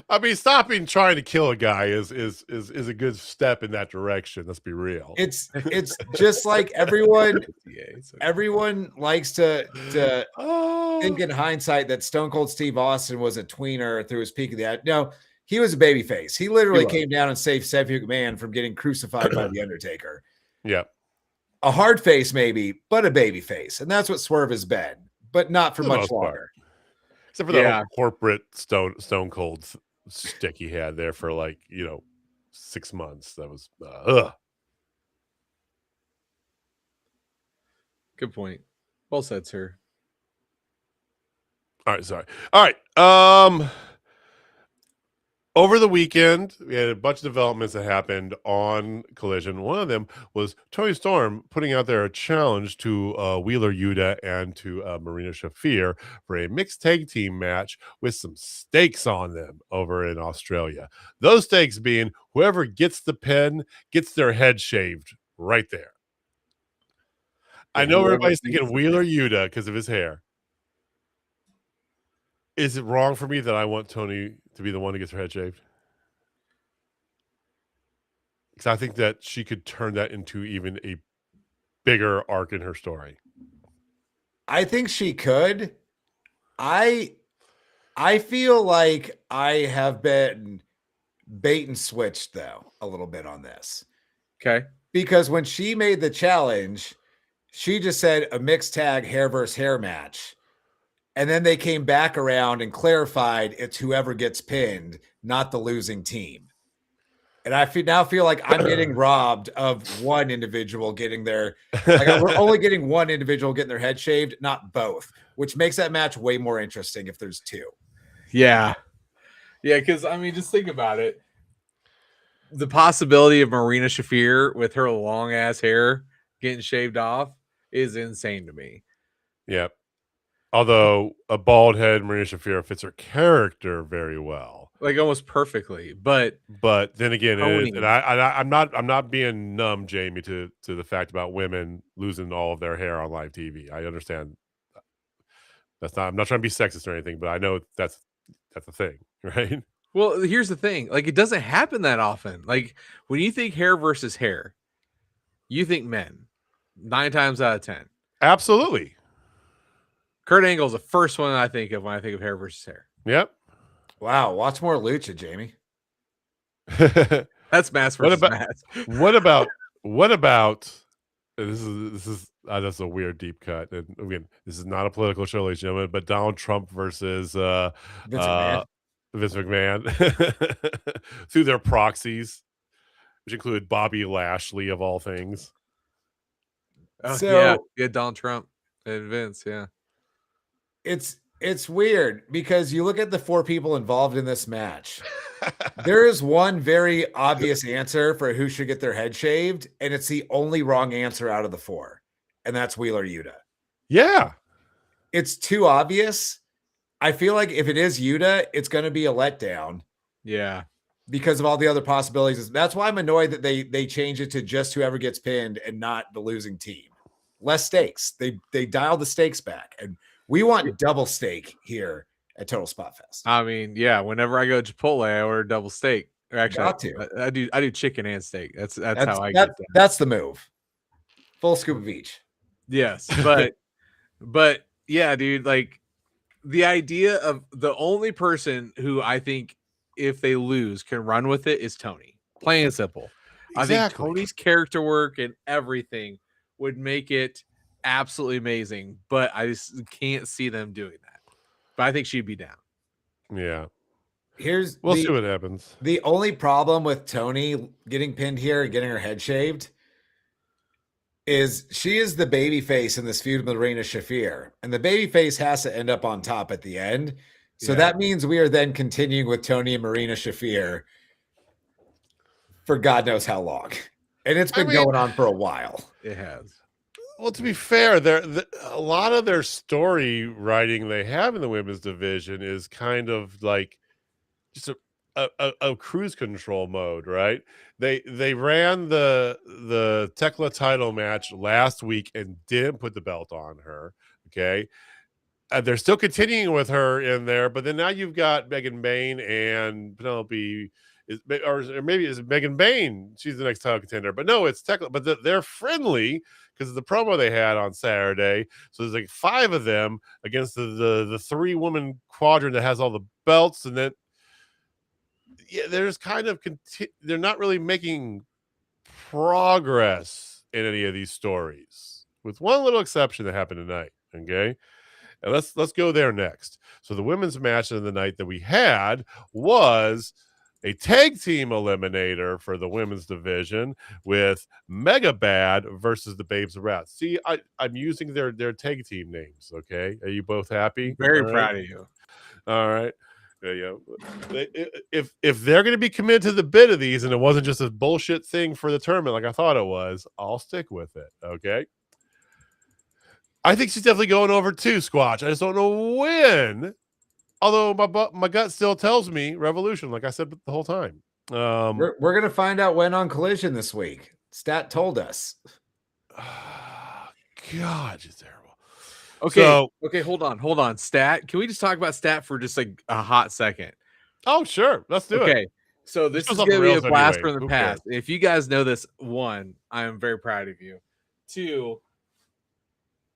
I mean, stopping trying to kill a guy is a good step in that direction. Let's be real. It's just like everyone likes to think in hindsight that Stone Cold Steve Austin was a tweener through his peak of the no, he was a babyface. He literally came down and saved Cedric McMahon from getting crucified by the Undertaker. Yeah. A hard face, maybe, but a baby face. And that's what Swerve has been, but not for much longer. Except for the whole corporate Stone Cold stick he had there for 6 months. That was Good point. Well said, sir. All right, sorry. All right. Over the weekend, we had a bunch of developments that happened on Collision. One of them was Tony Storm putting out there a challenge to Wheeler Yuta and to Marina Shafir for a mixed tag team match with some stakes on them over in Australia. Those stakes being whoever gets the pin gets their head shaved right there. I know everybody's thinking Wheeler Yuta because of his hair. Is it wrong for me that I want Tony to be the one who gets her head shaved? Because I think that she could turn that into even a bigger arc in her story. I think she could. I feel like I have been bait and switched though a little bit on this. Okay. Because when she made the challenge, she just said a mixed tag hair versus hair match. And then they came back around and clarified it's whoever gets pinned, not the losing team. And I now feel like I'm getting robbed of one individual getting their, like we're only getting one individual getting their head shaved, not both, which makes that match way more interesting if there's two. Yeah. Yeah, because I mean, just think about it. The possibility of Marina Shafir with her long ass hair getting shaved off is insane to me. Yep. Although a bald head Marina Shafir fits her character very well, like almost perfectly. But then again, I'm not being numb, Jamie, to the fact about women losing all of their hair on live TV. I understand. I'm not trying to be sexist or anything, but I know that's the thing, right? Well, here's the thing. Like, it doesn't happen that often. Like, when you think hair versus hair, you think men 9 times out of 10. Absolutely. Kurt Angle's the first one I think of when I think of hair versus hair. Yep. Wow. Watch more Lucha, Jamie. That's mass versus mass. What about this is that's a weird deep cut. And again, this is not a political show, ladies and gentlemen, but Donald Trump versus Vince McMahon through their proxies, which included Bobby Lashley of all things. Yeah, Donald Trump and Vince, yeah. It's weird because you look at the 4 people involved in this match. There is one very obvious answer for who should get their head shaved, and it's the only wrong answer out of the 4, and that's Wheeler Yuta. Yeah. It's too obvious. I feel like if it is Yuta, it's going to be a letdown. Yeah. Because of all the other possibilities. That's why I'm annoyed that they change it to just whoever gets pinned and not the losing team. Less stakes. They dial the stakes back, and we want double steak here at Total Spotfest. I mean, yeah. Whenever I go to Chipotle, I order double steak. Or actually, Got to. I do chicken and steak. That's how I get that. That's the move. Full scoop of each. Yes, but yeah, dude. Like the idea of the only person who I think if they lose can run with it is Tony. Plain and simple. Exactly. I think Tony's character work and everything would make it absolutely amazing, but I just can't see them doing that. But I think she'd be down. Yeah. We'll see what happens. The only problem with Tony getting pinned here and getting her head shaved is she is the baby face in this feud with Marina Shafir, and the baby face has to end up on top at the end. So that means we are then continuing with Tony and Marina Shafir for God knows how long. And it's been going on for a while. It has. Well, to be fair, a lot of their story writing they have in the women's division is kind of like just a cruise control mode, right? They ran the Tekla title match last week and didn't put the belt on her. Okay. They're still continuing with her in there, but then now you've got Megan Bain and Penelope, or maybe it's Megan Bain. She's the next title contender, but no, it's Tekla. But they're friendly because of the promo they had on Saturday. So there's like 5 of them against the 3-woman quadrant that has all the belts, and then there's kind of they're not really making progress in any of these stories, with one little exception that happened tonight. Okay. And let's go there next. So the women's match of the night that we had was a tag team eliminator for the women's division with Mega Bad versus the Babes of Wrath. See, I'm using their tag team names. Okay. Are you both happy? Very proud of you. All right. If they're going to be committed to the bit of these, and it wasn't just a bullshit thing for the tournament like I thought it was, I'll stick with it. Okay. I think she's definitely going over too, Squatch. I just don't know when. Although my gut still tells me Revolution, like I said the whole time. We're gonna find out when on Collision this week. Stat told us. God, it's terrible. Okay, hold on. Stat. Can we just talk about Stat for just like a hot second? Oh, sure. Let's do it. Okay. So this is off going the to be a rails blast anyway. from the Who past. If you guys know this, one, I am very proud of you. Two,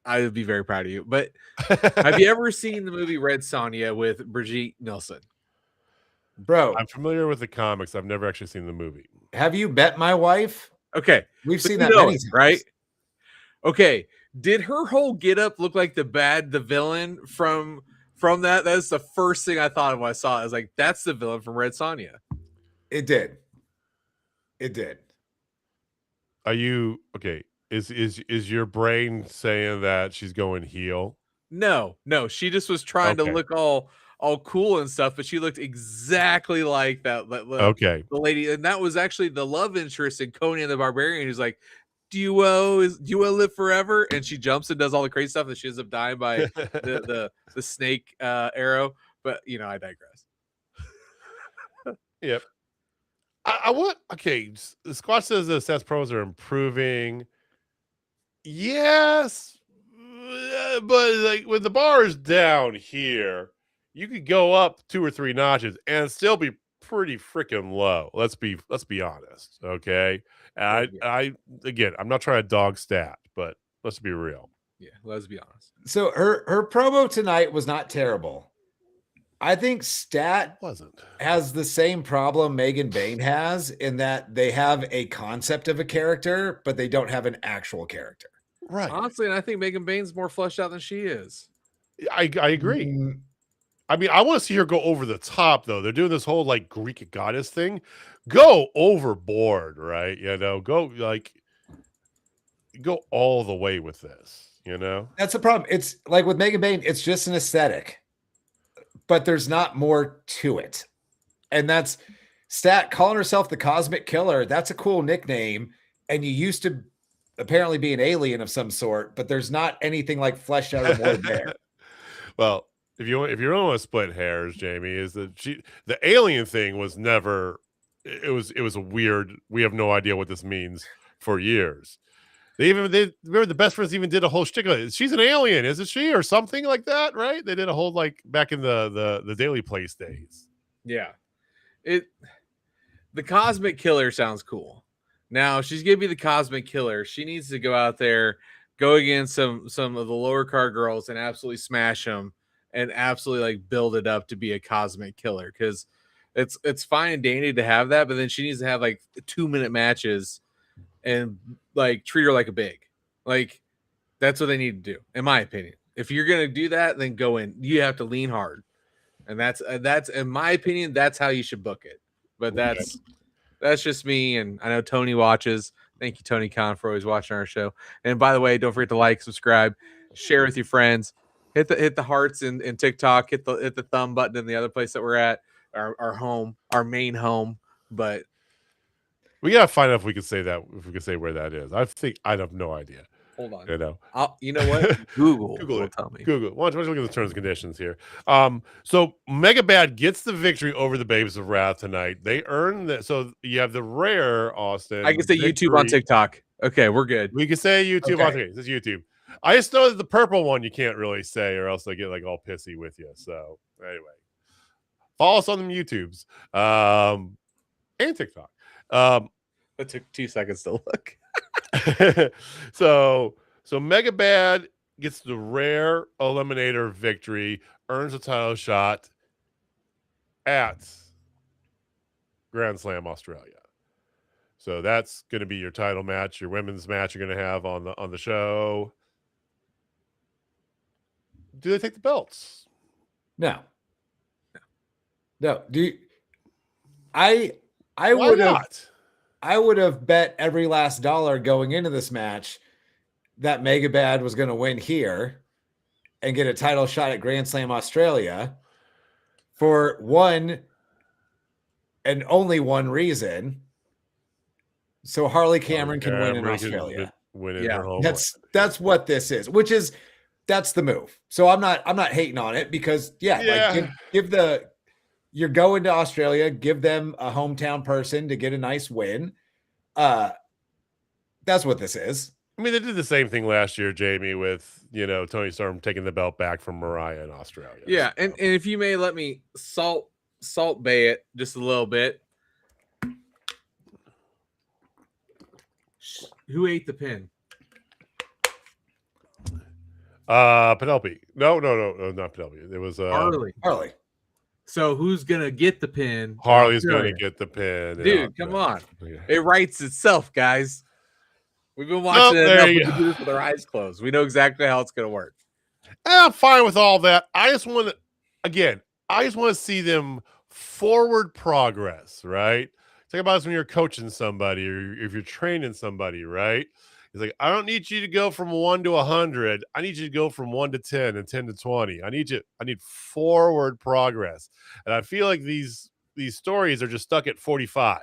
I would be very proud of you. But have you ever seen the movie Red Sonja with Brigitte Nielsen? Bro, I'm familiar with the comics. I've never actually seen the movie. have you bet my wife? Okay. We've but seen you that know many it, times. right? Okay. Did her whole getup look like the villain from that? That's the first thing I thought of when I saw it. I was like, that's the villain from Red Sonja. It did. It did. Are you okay? Is your brain saying that she's going heel? No, she just was trying to look all cool and stuff, but she looked exactly like that. Okay. The lady, and that was actually the love interest in Conan the Barbarian, who's like, do you want to live forever? And she jumps and does all the crazy stuff, and she ends up dying by the snake arrow. But I digress. Yep. I want okay. The Squatch says the Seth's pros are improving. Yes, but like when the bar is down here, you could go up 2 or 3 notches and still be pretty freaking low. Let's be honest, okay? And I again, I'm not trying to dog Stat, but let's be real. Yeah, let's be honest. So her promo tonight was not terrible. I think Stat has the same problem Megan Bain has in that they have a concept of a character, but they don't have an actual character. Right. Honestly, and I think Megan Bain's more fleshed out than she is. I agree. I mean, I want to see her go over the top, though. They're doing this whole like Greek goddess thing. Go overboard, right? Go all the way with this. That's the problem. It's like with Megan Bain, it's just an aesthetic, but there's not more to it. And that's Stat calling herself the Cosmic Killer. That's a cool nickname. And you used to apparently be an alien of some sort, but there's not anything like fleshed out or more there. Well, if you don't want to split hairs, Jamie, is that the alien thing was never. It was a weird. We have no idea what this means for years. They remember the Best Friends even did a whole shtick of it. She's an alien, isn't she, or something like that, right? They did a whole like back in the Daily Place days. Yeah, the Cosmic Killer sounds cool. Now she's gonna be the Cosmic Killer. She needs to go out there, go against some of the lower card girls, and absolutely smash them, and absolutely like build it up to be a Cosmic Killer. Because it's fine and dandy to have that, but then she needs to have like 2-minute matches and like treat her like a big. Like that's what they need to do, in my opinion. If you're gonna do that, then go in. You have to lean hard, and that's in my opinion. That's how you should book it. But that's just me, and I know Tony watches. Thank you, Tony Khan, for always watching our show. And by the way, don't forget to like, subscribe, share with your friends. Hit the hearts in TikTok. Hit the thumb button in the other place that we're at, our home, our main home. But we gotta find out if we can say that. If we can say where that is, I have no idea. Hold on. You know what? Google will it. tell me. Google. Why don't you look at the terms and conditions here? So Mega Bad gets the victory over the Babes of Wrath tonight. They earn that. So you have the rare Austin. I can say victory. YouTube on TikTok. Okay, we're good. We can say YouTube on TikTok. This is YouTube. I just know that the purple one you can't really say, or else they get like all pissy with you. So anyway, follow us on the YouTubes and TikTok. It took 2 seconds to look. So Mega Bad gets the rare Eliminator victory, earns a title shot at Grand Slam Australia. So that's going to be your title match, your women's match you're going to have on the show. Do they take the belts? No. I would have bet every last dollar going into this match that Mega Bad was going to win here and get a title shot at Grand Slam Australia for one and only one reason. So Harley Cameron can win in Australia. Win in Yeah. her homeland. That's what this is, that's the move. So I'm not hating on it because like you're going to Australia, give them a hometown person to get a nice win. That's what this is. I mean, they did the same thing last year, Jamie, with Tony Storm taking the belt back from Mariah in Australia. Yeah, and if you may let me salt bay it just a little bit. Who ate the pin? Penelope. No, not Penelope. It was Harley. So who's gonna get the pin? Harley's gonna get the pin. Dude, come on. Yeah. It writes itself, guys. We've been watching it enough. We can do this with our eyes closed. We know exactly how it's gonna work. I'm fine with all that. I just want to see them forward progress, right? Think about this when you're coaching somebody or if you're training somebody, right? It's like, I don't need you to go from 1 to 100. I need you to go from 1 to 10 and 10 to 20. I need forward progress. And I feel like these stories are just stuck at 45.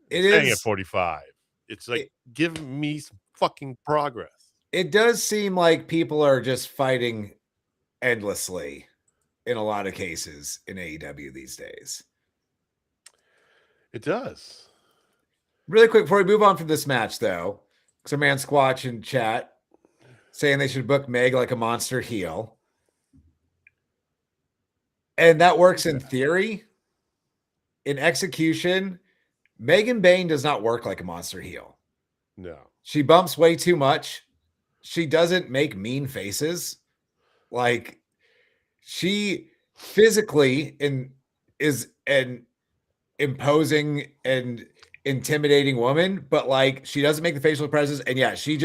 Staying at 45. It's like, give me some fucking progress. It does seem like people are just fighting endlessly in a lot of cases in AEW these days. It does. Really quick before we move on from this match, though, some man Squatch in chat saying they should book Meg like a monster heel. And that works in theory. In execution, Megan Bayne does not work like a monster heel. No. She bumps way too much. She doesn't make mean faces. Like, she physically is an imposing and intimidating woman, but like, she doesn't make the facial presence. And yeah, she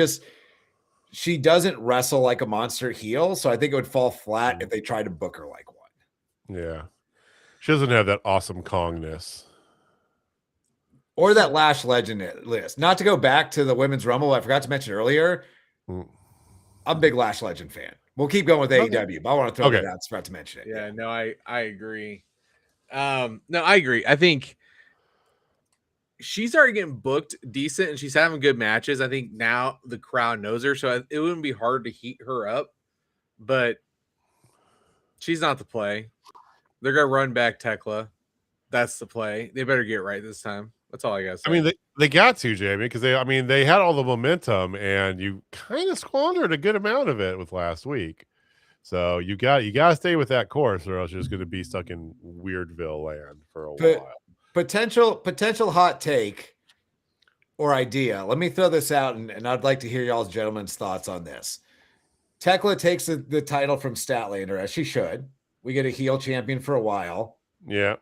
doesn't wrestle like a monster heel. So I think it would fall flat if they tried to book her like one. Yeah. She doesn't have that awesome Kongness. Or that Lash Legend list. Not to go back to the Women's Rumble, I forgot to mention earlier. I'm a big Lash Legend fan. We'll keep going with AEW, but I want to throw that out. I forgot to mention it. Yeah, no, I agree. No, I agree. I think she's already getting booked decent and she's having good matches. I think now the crowd knows her, so it wouldn't be hard to heat her up, but she's not the play. They're going to run back Tekla. That's the play. They better get it right this time. That's all I got to say. I mean, they got to, Jamie, because they had all the momentum and you kind of squandered a good amount of it with last week. So you got to stay with that course or else you're just going to be stuck in Weirdville land for a while. Potential hot take or idea. Let me throw this out and I'd like to hear y'all's gentlemen's thoughts on this. Tekla takes the title from Statlander, as she should. We get a heel champion for a while. Yeah.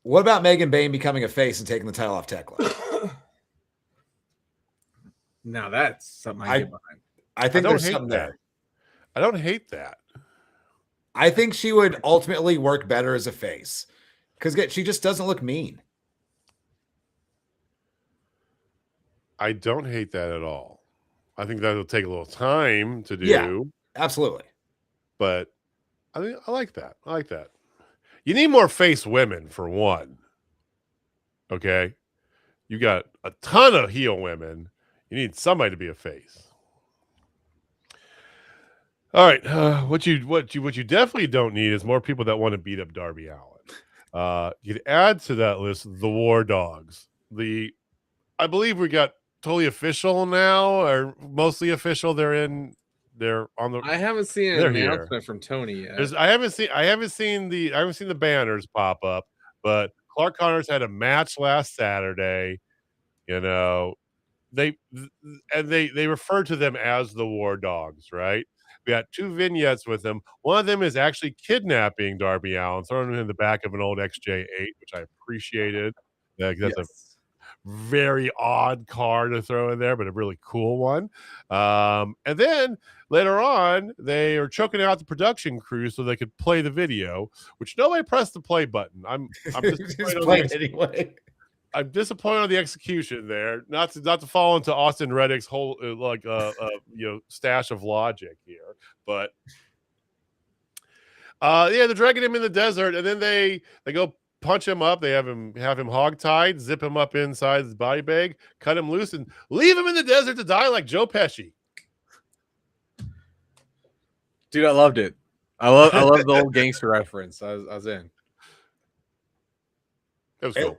What about Megan Bayne becoming a face and taking the title off Tekla? Now that's something I get behind. I think there's something there. I don't hate that. I think she would ultimately work better as a face because she just doesn't look mean. I don't hate that at all. I think that'll take a little time to do. Yeah, absolutely. But I like that. I like that. You need more face women for one. Okay. You got a ton of heel women. You need somebody to be a face. All right. What you definitely don't need is more people that want to beat up Darby Allin. You'd add to that list the War Dogs. I believe we got totally official now, or mostly official. They're on the. I haven't seen an announcement from Tony yet. I haven't seen the banners pop up, but Clark Connors had a match last Saturday. You know, they refer to them as the War Dogs, right? We got 2 vignettes with them. One of them is actually kidnapping Darby Allin, throwing him in the back of an old XJ8, which I appreciated. That's a very odd car to throw in there, but a really cool one. And then later on, they are choking out the production crew so they could play the video, which nobody pressed the play button. I'm disappointed anyway. I'm disappointed on the execution there. Not to fall into Austin Reddick's whole stash of logic here, but Yeah, they're dragging him in the desert, and then they go punch him up. They have him hogtied, zip him up inside his body bag, cut him loose, and leave him in the desert to die like Joe Pesci. Dude, I loved it. I love the old gangster reference. I was in. That was cool.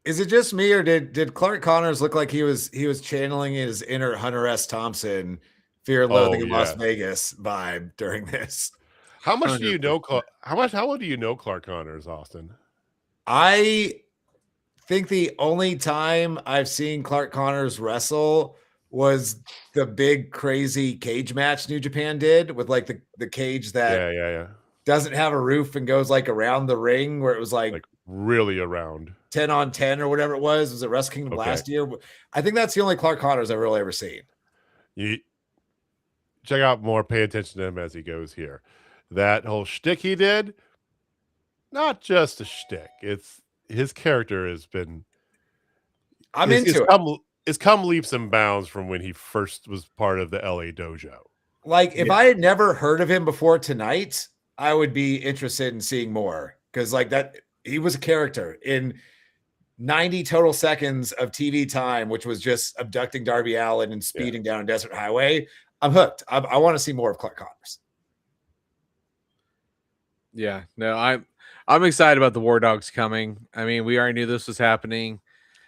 Is it just me, or did Clark Connors look like he was channeling his inner Hunter S. Thompson, Fear and Loathing in Las Vegas vibe during this? How much do you know? How well do you know Clark Connors, Austin? I think the only time I've seen Clark Connors wrestle was the big crazy cage match New Japan did with like the cage that doesn't have a roof and goes like around the ring, where it was like really around 10 on 10 or whatever it was. Was it Wrestle Kingdom last year? I think that's the only Clark Connors I've really ever seen. You check out more, pay attention to him as he goes here. That whole shtick he did, not just a shtick. It's his character has been. I'm into it. It's come leaps and bounds from when he first was part of the LA Dojo. Like, if I had never heard of him before tonight, I would be interested in seeing more, because like that, he was a character in 90 total seconds of TV time, which was just abducting Darby Allin and speeding down a desert highway. I'm hooked. I want to see more of Clark Connors. Yeah, no, I'm excited about the War Dogs coming. I mean, we already knew this was happening.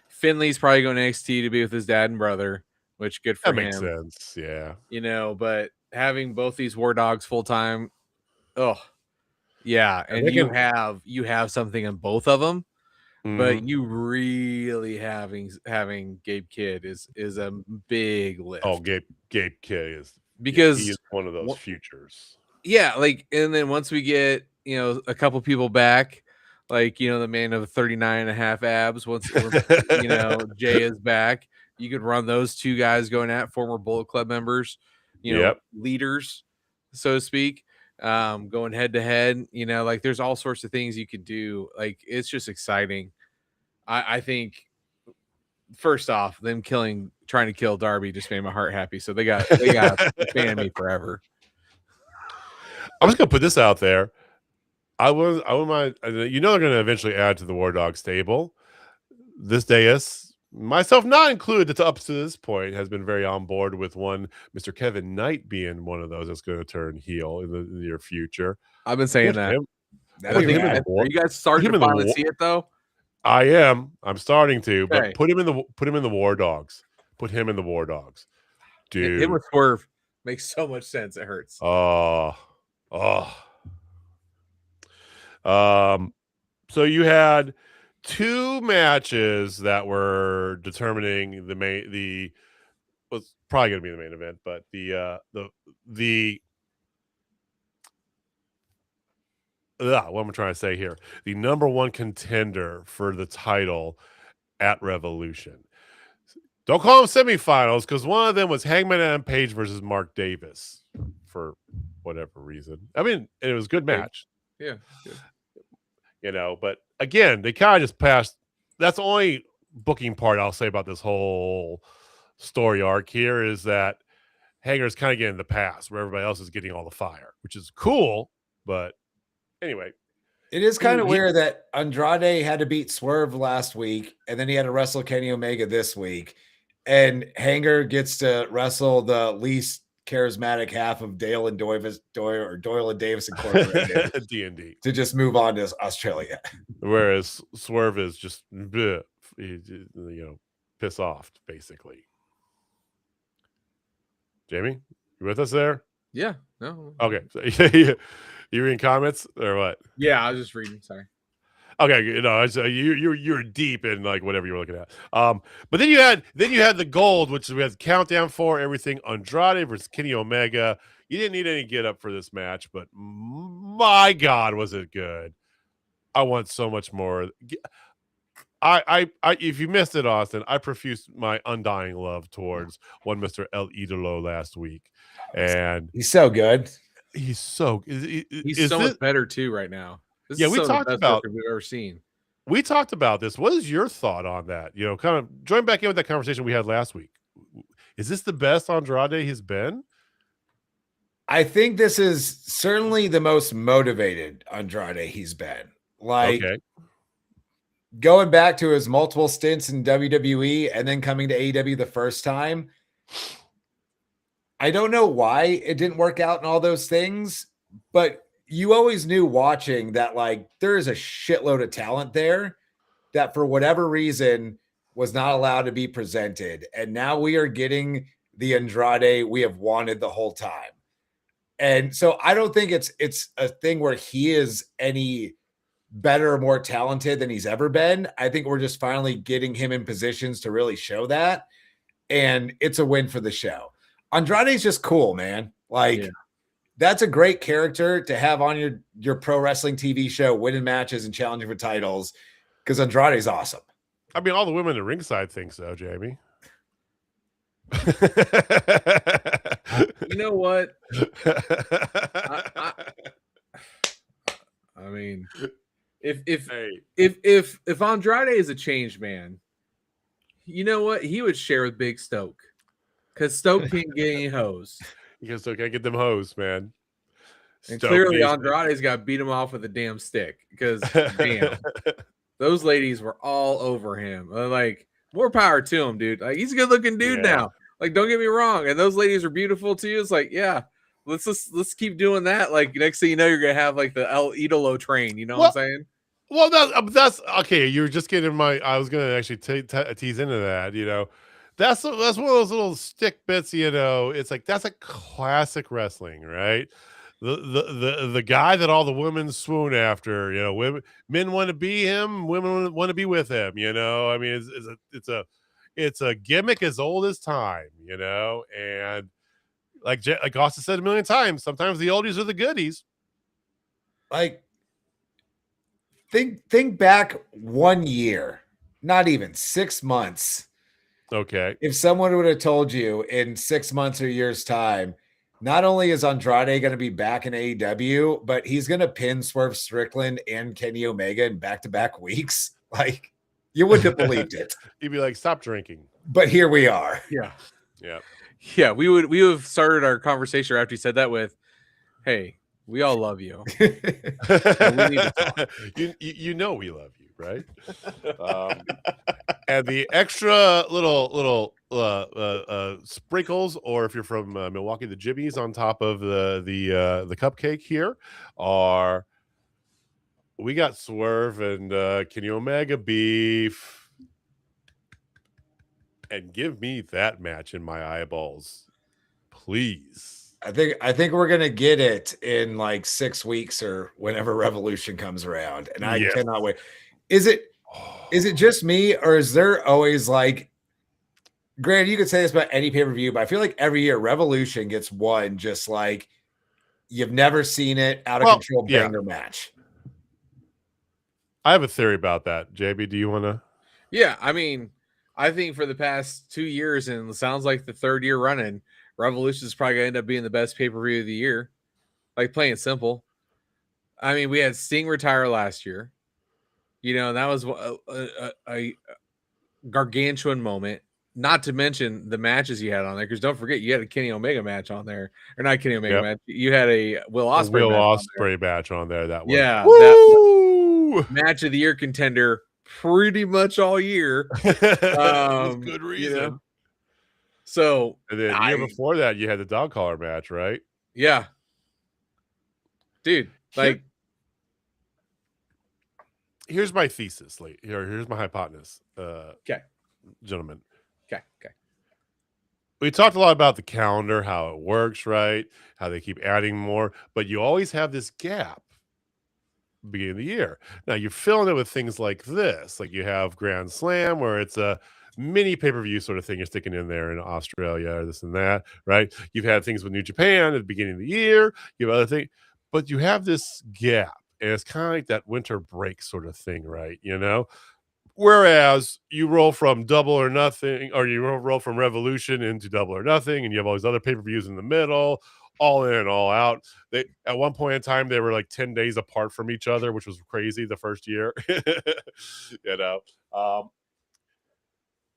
Finley's probably going to NXT to be with his dad and brother, which good for him. That makes sense. Yeah, you know, but having both these War Dogs full time, yeah, and you have something in both of them. But you really having Gabe Kidd is a big lift. Oh, Gabe Kidd is, because he is one of those futures. Yeah, like, and then once we get, you know, a couple people back, like, you know, the man of 39.5 abs, once you know, Jay is back, you could run those two guys going at former Bullet Club members, you know, leaders, so to speak, going head to head, you know, like there's all sorts of things you could do. Like, it's just exciting. I think first off, them trying to kill Darby just made my heart happy. So they got fan me forever. I'm just gonna put this out there. I wouldn't mind. You know, they're gonna eventually add to the War Dog stable. This dais, myself not included, up to this point, has been very on board with one Mr. Kevin Knight being one of those that's going to turn heel in the near future. I've been saying that. Are you guys starting to finally see it though? I am. I'm starting to, but put him in the War Dogs. Put him in the War Dogs, dude. Him with Swerve makes so much sense. It hurts. So you had two matches that were determining was probably going to be the main event, but what am I trying to say here? The number one contender for the title at Revolution. Don't call them semifinals, because one of them was Hangman Adam Page versus Mark Davis for whatever reason. I mean, it was a good match. Yeah. You know, but again, they kind of just passed. That's the only booking part I'll say about this whole story arc here, is that Hager's kind of getting the pass where everybody else is getting all the fire, which is cool. But anyway, it is kind of weird that Andrade had to beat Swerve last week, and then he had to wrestle Kenny Omega this week, and Hanger gets to wrestle the least charismatic half of Doyle and Davis Incorporated D&D, to just move on to Australia. Whereas Swerve is just piss off, basically. Jamie, you with us there? Yeah. No. Okay. So, you reading comments or what? Yeah, I was just reading. Sorry. Okay, you know, you're deep in like whatever you were looking at. But then you had the gold, which we had countdown for everything. Andrade versus Kenny Omega. You didn't need any get up for this match, but my God, was it good! I want so much more. I if you missed it, Austin, I profused my undying love towards one Mr. El Idolo last week, and he's so good. He's so much better too right now. We talked about we've ever seen. We talked about this. What is your thought on that? You know, kind of join back in with that conversation we had last week. Is this the best Andrade he's been? I think this is certainly the most motivated Andrade he's been. Like Okay. going back to his multiple stints in WWE and then coming to AEW the first time. I don't know why it didn't work out in all those things, but you always knew watching that like there is a shitload of talent there that for whatever reason was not allowed to be presented. And now we are getting the Andrade we have wanted the whole time. And so I don't think it's a thing where he is any better or more talented than he's ever been. I think we're just finally getting him in positions to really show that. And it's a win for the show. Andrade's just cool, man. Like that's a great character to have on your pro wrestling TV show, winning matches and challenging for titles. Because Andrade's awesome. I mean, all the women at ringside think so, Jamie. You know what? I mean, if Andrade is a changed man, you know what? He would share with Big Stoke because Stoke can't get any hoes. Because Stoke can't get them hoes, man. And Stoke clearly needs Andrade's got to beat him off with a damn stick because damn, those ladies were all over him. Like, more power to him, dude. Like, he's a good looking dude now. Like, don't get me wrong. And those ladies are beautiful too. It's like, yeah, let's keep doing that. Like, next thing you know, you're gonna have like the El Idolo train. You know what I'm saying? Well, that's okay. You're just getting I was gonna actually tease into that. You know, that's one of those little stick bits. You know, it's like that's a classic wrestling, right? The guy that all the women swoon after. You know, men want to be him, women want to be with him. You know, I mean, it's a gimmick as old as time. You know, and like Austin said a million times, sometimes the oldies are the goodies. Like, think back 1 year, not even 6 months. Okay. If someone would have told you in 6 months or a year's time, not only is Andrade going to be back in AEW, but he's going to pin Swerve Strickland and Kenny Omega in back-to-back weeks. Like, you wouldn't have believed it. You'd be like, stop drinking. But here we are. Yeah. We would have started our conversation after you said that with, "Hey, we all love you. We need to talk." You know we love you, right? And the extra little sprinkles, or if you're from Milwaukee, the jibbies on top of the cupcake here are, we got Swerve and Kenny Omega beef. And give me that match in my eyeballs, please. I think we're gonna get it in like 6 weeks or whenever Revolution comes around, and I cannot wait. Is it just me, or is there always like? Granted, you could say this about any pay-per-view, but I feel like every year Revolution gets one just like you've never seen it, out of control banger match. I have a theory about that. JB, do you want to? Yeah, I mean, I think for the past 2 years, and it sounds like the third year running, Revolution is probably going to end up being the best pay-per-view of the year. Like, plain and simple. I mean, we had Sting retire last year. You know, that was a gargantuan moment. Not to mention the matches you had on there, because don't forget, you had a Kenny Omega match on there. Or not Kenny Omega match. You had a Will Ospreay match on there. That was, that match of the year contender pretty much all year. Good reason. You know? So, and then the year before that, you had the dog collar match, right? Yeah, dude. Like, here's my thesis. Here's my hypothesis. Okay, gentlemen. Okay. We talked a lot about the calendar, how it works, right? How they keep adding more, but you always have this gap beginning of the year. Now you're filling it with things like this, like you have Grand Slam, where it's a mini pay-per-view sort of thing you're sticking in there in Australia, or this and that, right? You've had things with New Japan at the beginning of the year, you have other things, but you have this gap, and it's kind of like that winter break sort of thing, right? You know, whereas you roll from Double or Nothing, or you roll from Revolution into Double or Nothing, and you have all these other pay-per-views in the middle, all in and all out. They, at one point in time, they were like 10 days apart from each other, which was crazy the first year. You know,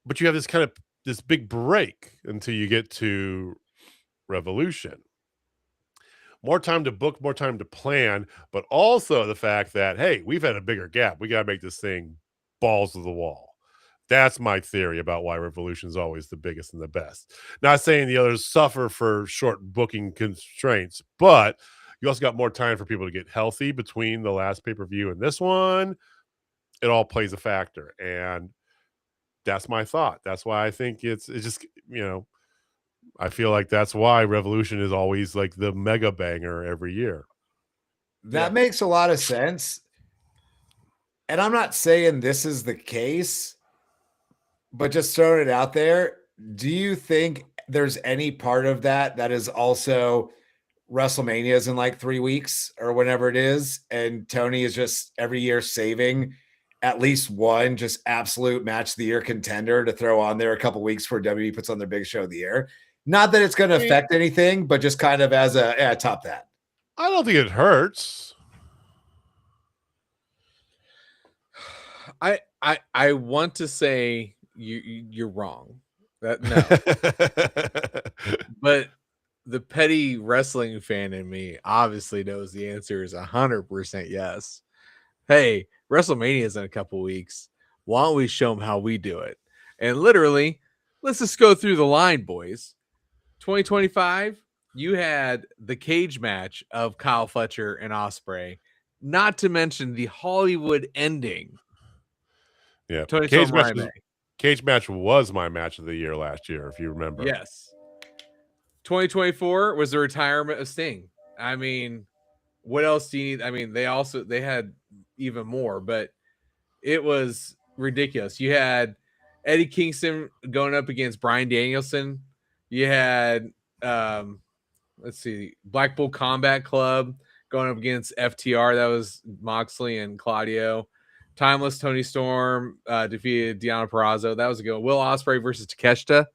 but you have this kind of this big break until you get to Revolution. more time to book, more time to plan, but also the fact that, hey, we've had a bigger gap. We got to make this thing balls to the wall. That's my theory about why Revolution is always the biggest and the best. Not saying the others suffer for short booking constraints, but you also got more time for people to get healthy between the last pay-per-view and this one. It all plays a factor. And that's my thought. That's why I think it's just, I feel like that's why Revolution is always like the mega banger every year. That makes a lot of sense. And I'm not saying this is the case, but just throwing it out there, do you think there's any part of that is also WrestleMania is in like 3 weeks or whenever it is, and Tony is just every year saving at least one just absolute match of the year contender to throw on there a couple weeks before WWE puts on their big show of the year? Not that it's going to affect anything, but just kind of as a top that. I don't think it hurts. I want to say you're wrong. No. But the petty wrestling fan in me obviously knows the answer is 100% yes. Hey, WrestleMania is in a couple weeks. Why don't we show them how we do it? And literally, let's just go through the line, boys. 2025, you had the cage match of Kyle Fletcher and Ospreay, not to mention the Hollywood ending. Yeah, Tony cage match was my match of the year last year, if you remember. Yes. 2024 was the retirement of Sting. I mean, what else do you need? I mean, they had even more, but it was ridiculous. You had Eddie Kingston going up against Bryan Danielson. You had Blackpool Combat Club going up against FTR. That was Moxley and Claudio. Timeless Tony Storm defeated Deonna Purrazzo. That was a good one. Will Ospreay versus Takeshita.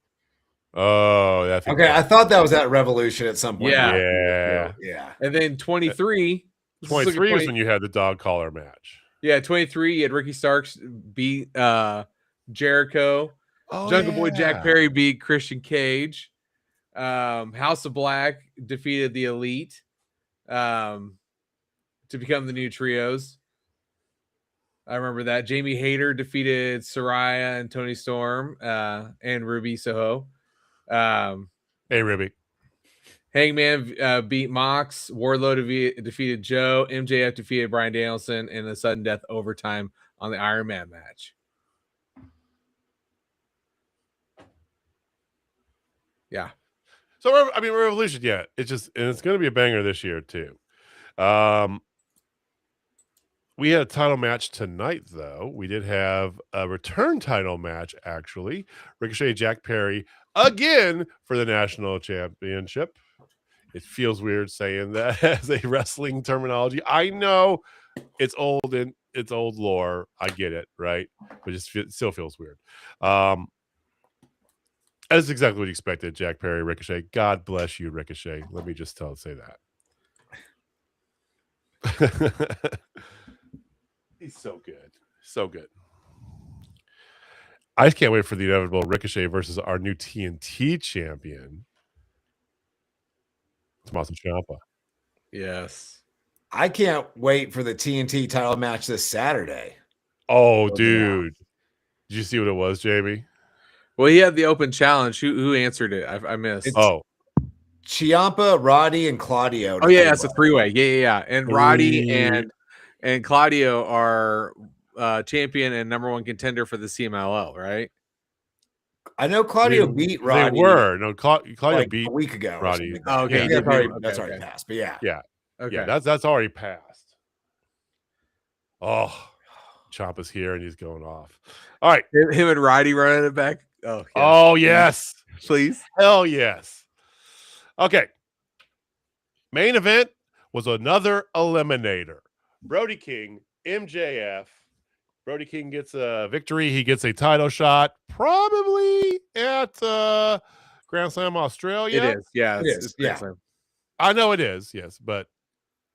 Oh, that's okay. I thought that was at Revolution at some point. Yeah. And then 23. 23 was when you had the dog collar match. Yeah, 23. You had Ricky Starks beat Jericho. Jungle Boy Jack Perry beat Christian Cage. House of Black defeated the Elite to become the new trios. I remember that. Jamie Hayter defeated Saraya and Tony Storm and Ruby Soho. Hey, Ruby. Hangman beat Mox. Wardlow defeated Joe. MJF defeated Bryan Danielson in a sudden death overtime on the Iron Man match. Yeah. So, I mean, Revolution, yeah. It's going to be a banger this year, too. We had a title match tonight, though. We did have a return title match, actually. Ricochet, Jack Perry, again for the national championship. It feels weird saying that as a wrestling terminology. I know it's old and it's old lore. I get it, right? But it still feels weird. That's exactly what you expected, Jack Perry, Ricochet. God bless you, Ricochet. Let me just say that. He's so good. So good. I just can't wait for the inevitable Ricochet versus our new TNT champion, Tommaso Ciampa. Yes. I can't wait for the TNT title match this Saturday. Oh, dude. Did you see what it was, JB? Well, he had the open challenge. Who answered it? I missed. Ciampa, Roddy, and Claudio. Oh, yeah, it's a three-way. Yeah. And Roddy and Claudio are champion and number one contender for the CMLL, right? I know Claudio beat Roddy. They were. No, Claudio like beat a week ago. Roddy. Oh, okay. Yeah, that's already passed. But yeah. Okay. Yeah, that's already passed. Oh, Ciampa's here and he's going off. All right. Him and Roddy running it back. Oh, yeah. Oh, yes. Please. Hell yes. Okay. Main event was another eliminator. Brody King, MJF. Brody King gets a victory. He gets a title shot, probably at Grand Slam Australia. It is. Yeah. It's Grand Slam. I know it is. Yes. But,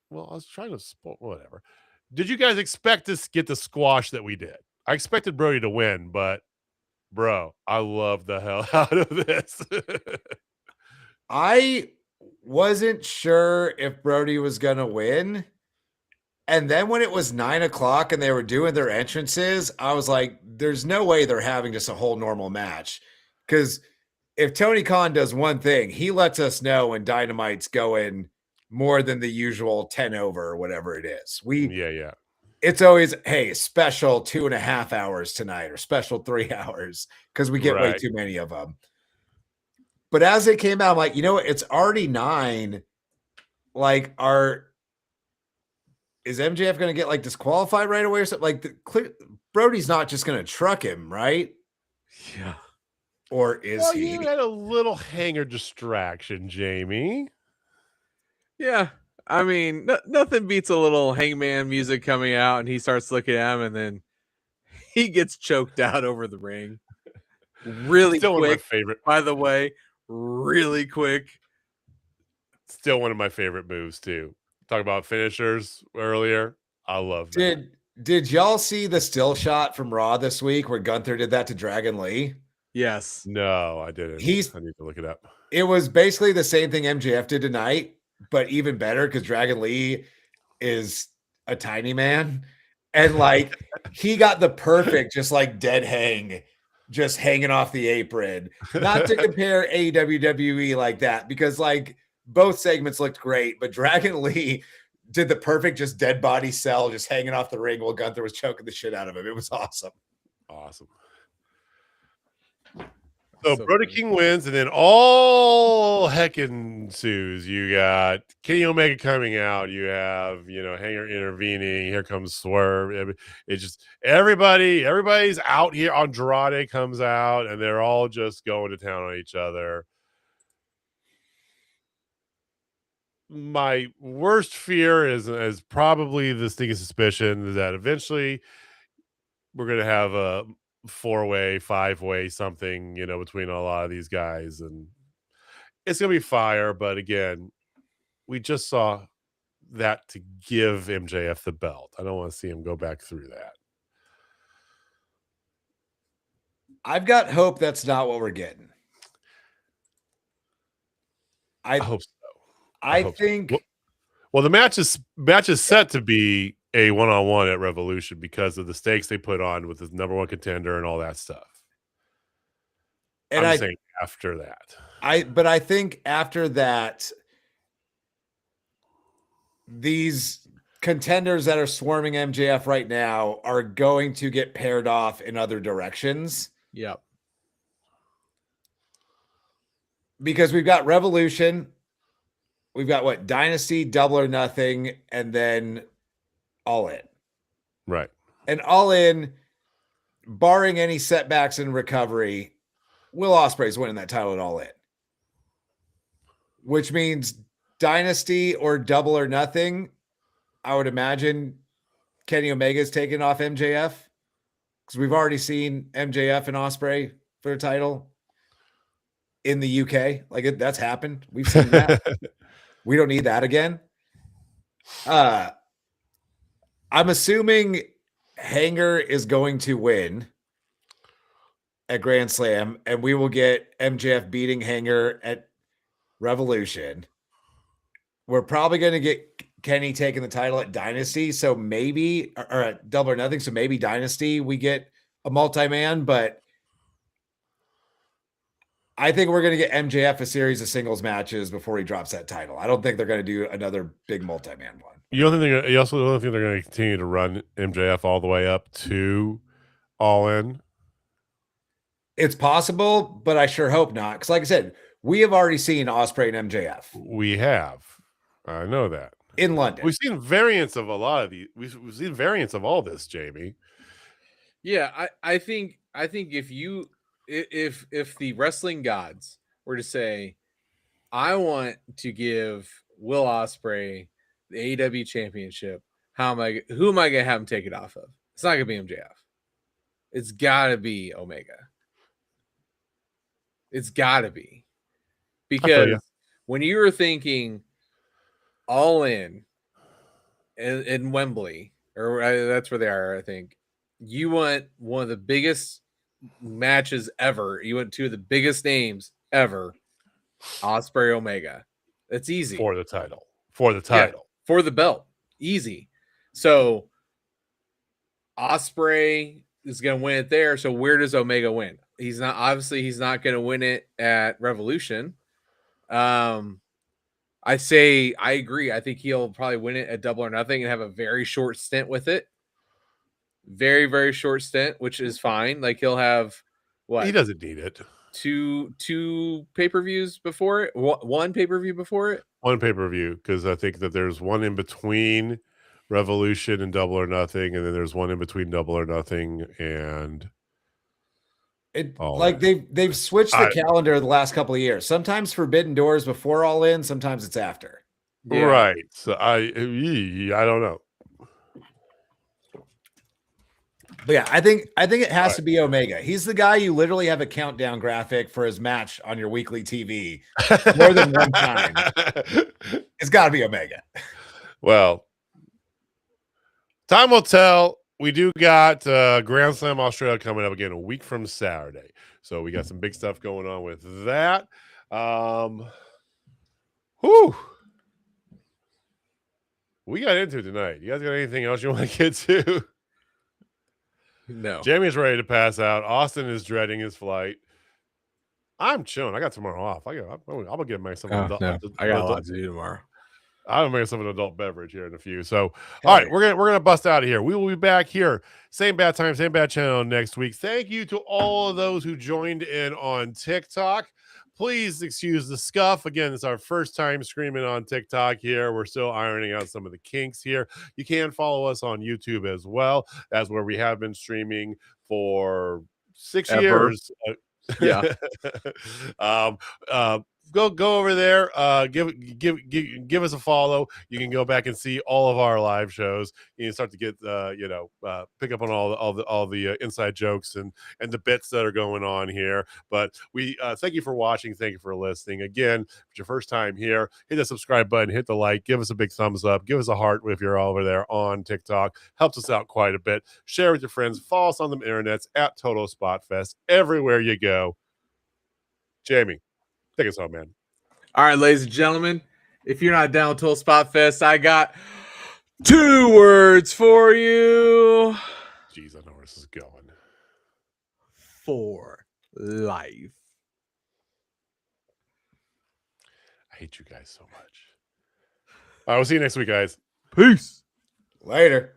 well, I was trying to whatever. Did you guys expect to get the squash that we did? I expected Brody to win, but bro, I love the hell out of this. I wasn't sure if Brody was going to win. And then when it was 9:00 and they were doing their entrances, I was like, there's no way they're having just a whole normal match. Because if Tony Khan does one thing, he lets us know when Dynamite's going more than the usual 10 over or whatever it is. Yeah. It's always, hey, special 2.5 hours tonight or special 3 hours because we get way Right. too many of them. But as it came out, I'm like, you know what? It's already 9. Like, is MJF going to get like disqualified right away or something? Like, Brody's not just going to truck him, right? Yeah. Or is Well, he? you had a little hanger distraction, Jamie. Yeah. I mean, nothing beats a little Hangman music coming out, and he starts looking at him, and then he gets choked out over the ring. Really Still one of my quick, favorite. by the way. Really quick. Still one of my favorite moves too. Talk about finishers earlier. I love that. Did y'all see the still shot from Raw this week where Gunther did that to Dragon Lee? Yes. No, I didn't. I need to look it up. It was basically the same thing MJF did tonight, but even better because Dragon Lee is a tiny man. And like he got the perfect, just like dead hang, just hanging off the apron. Not to compare AEW like that, because like both segments looked great, but Dragon Lee did the perfect, just dead body cell, just hanging off the ring while Gunther was choking the shit out of him. It was awesome. Awesome. So Brody funny. King wins, and then all heck ensues. You got Kenny Omega coming out. You have, Hanger intervening. Here comes Swerve. It's just everybody's out here. Andrade comes out, and they're all just going to town on each other. My worst fear is probably the sneaking suspicion that eventually we're going to have a 4-way, 5-way, something, between a lot of these guys. And it's going to be fire. But again, we just saw that to give MJF the belt. I don't want to see him go back through that. I've got hope that's not what we're getting. I hope so. I think. Well, the match is set to be a one-on-one at Revolution because of the stakes they put on with the number one contender and all that stuff. And I'm saying after that. I think after that, these contenders that are swarming MJF right now are going to get paired off in other directions. Yep. Because we've got Revolution, we've got Dynasty, Double or Nothing, and then All In. Right. And All In, barring any setbacks in recovery, Will Ospreay's winning that title at All In. Which means Dynasty or Double or Nothing, I would imagine Kenny Omega's taking off MJF. Because we've already seen MJF and Ospreay for the title in the UK. Like that's happened. We've seen that. We don't need that again. I'm assuming Hanger is going to win at Grand Slam, and we will get MJF beating Hanger at Revolution. We're probably going to get Kenny taking the title at Dynasty, so maybe, or at Double or Nothing, so maybe Dynasty we get a multi-man, but I think we're going to get MJF a series of singles matches before he drops that title. I don't think they're going to do another big multi-man one. You also don't think they're going to continue to run MJF all the way up to All In? It's possible, but I sure hope not. Because like I said, we have already seen Ospreay and MJF. We have. I know that. In London. We've seen variants of a lot of these. We've seen variants of all this, Jamie. Yeah, I think if the wrestling gods were to say, I want to give Will Ospreay the AEW championship, who am I gonna have him take it off of? It's not gonna be MJF. It's gotta be Omega. It's gotta be. Because when you were thinking All In Wembley, or that's where they are, I think, you want one of the biggest matches ever. You want two of the biggest names ever, Ospreay Omega. It's easy for the title. For the Yeah. title. for the belt. Easy. So Osprey is going to win it there. So where does Omega win? He's not going to win it at Revolution. I agree. I think he'll probably win it at Double or Nothing and have a very short stint with it. Very, very short stint, which is fine. Like he'll have He doesn't need it. two pay-per-views before it, one pay-per-view before it. One pay-per-view, because I think that there's one in between Revolution and Double or Nothing, and then there's one in between Double or Nothing and they've switched the calendar the last couple of years. Sometimes Forbidden Doors before All In, sometimes it's after. Yeah. Right. So I don't know. But yeah, I think it has to be Omega. He's the guy you literally have a countdown graphic for his match on your weekly TV more than one time. It's got to be Omega. Well, time will tell. We do got Grand Slam Australia coming up again a week from Saturday. So we got some big stuff going on with that. We got into it tonight. You guys got anything else you want to get to? No. Jamie's ready to pass out. Austin is dreading his flight. I'm chilling. I got tomorrow off. I'm gonna get myself I got a lot to do tomorrow. I'm gonna make myself an adult beverage here in a few. So, all right, we're gonna bust out of here. We will be back here, same bad time, same bad channel next week. Thank you to all of those who joined in on TikTok. Please excuse the scuff. Again, it's our first time screaming on TikTok here. We're still ironing out some of the kinks here. You can follow us on YouTube as well. That's where we have been streaming for 6 years. Yeah. Go over there. Give us a follow. You can go back and see all of our live shows. You can start to get pick up on all the inside jokes and the bits that are going on here. But we thank you for watching. Thank you for listening. Again, if it's your first time here, hit the subscribe button, hit the like, give us a big thumbs up, give us a heart if you're over there on TikTok. Helps us out quite a bit. Share with your friends. Follow us on the internets at Total Spotfest. Everywhere you go. Jamie, take us home, man. All right, ladies and gentlemen, if you're not down with Total Spot Fest, I got 2 words for you. Jeez, I know where this is going. For life. I hate you guys so much. All right, we'll see you next week, guys. Peace. Later.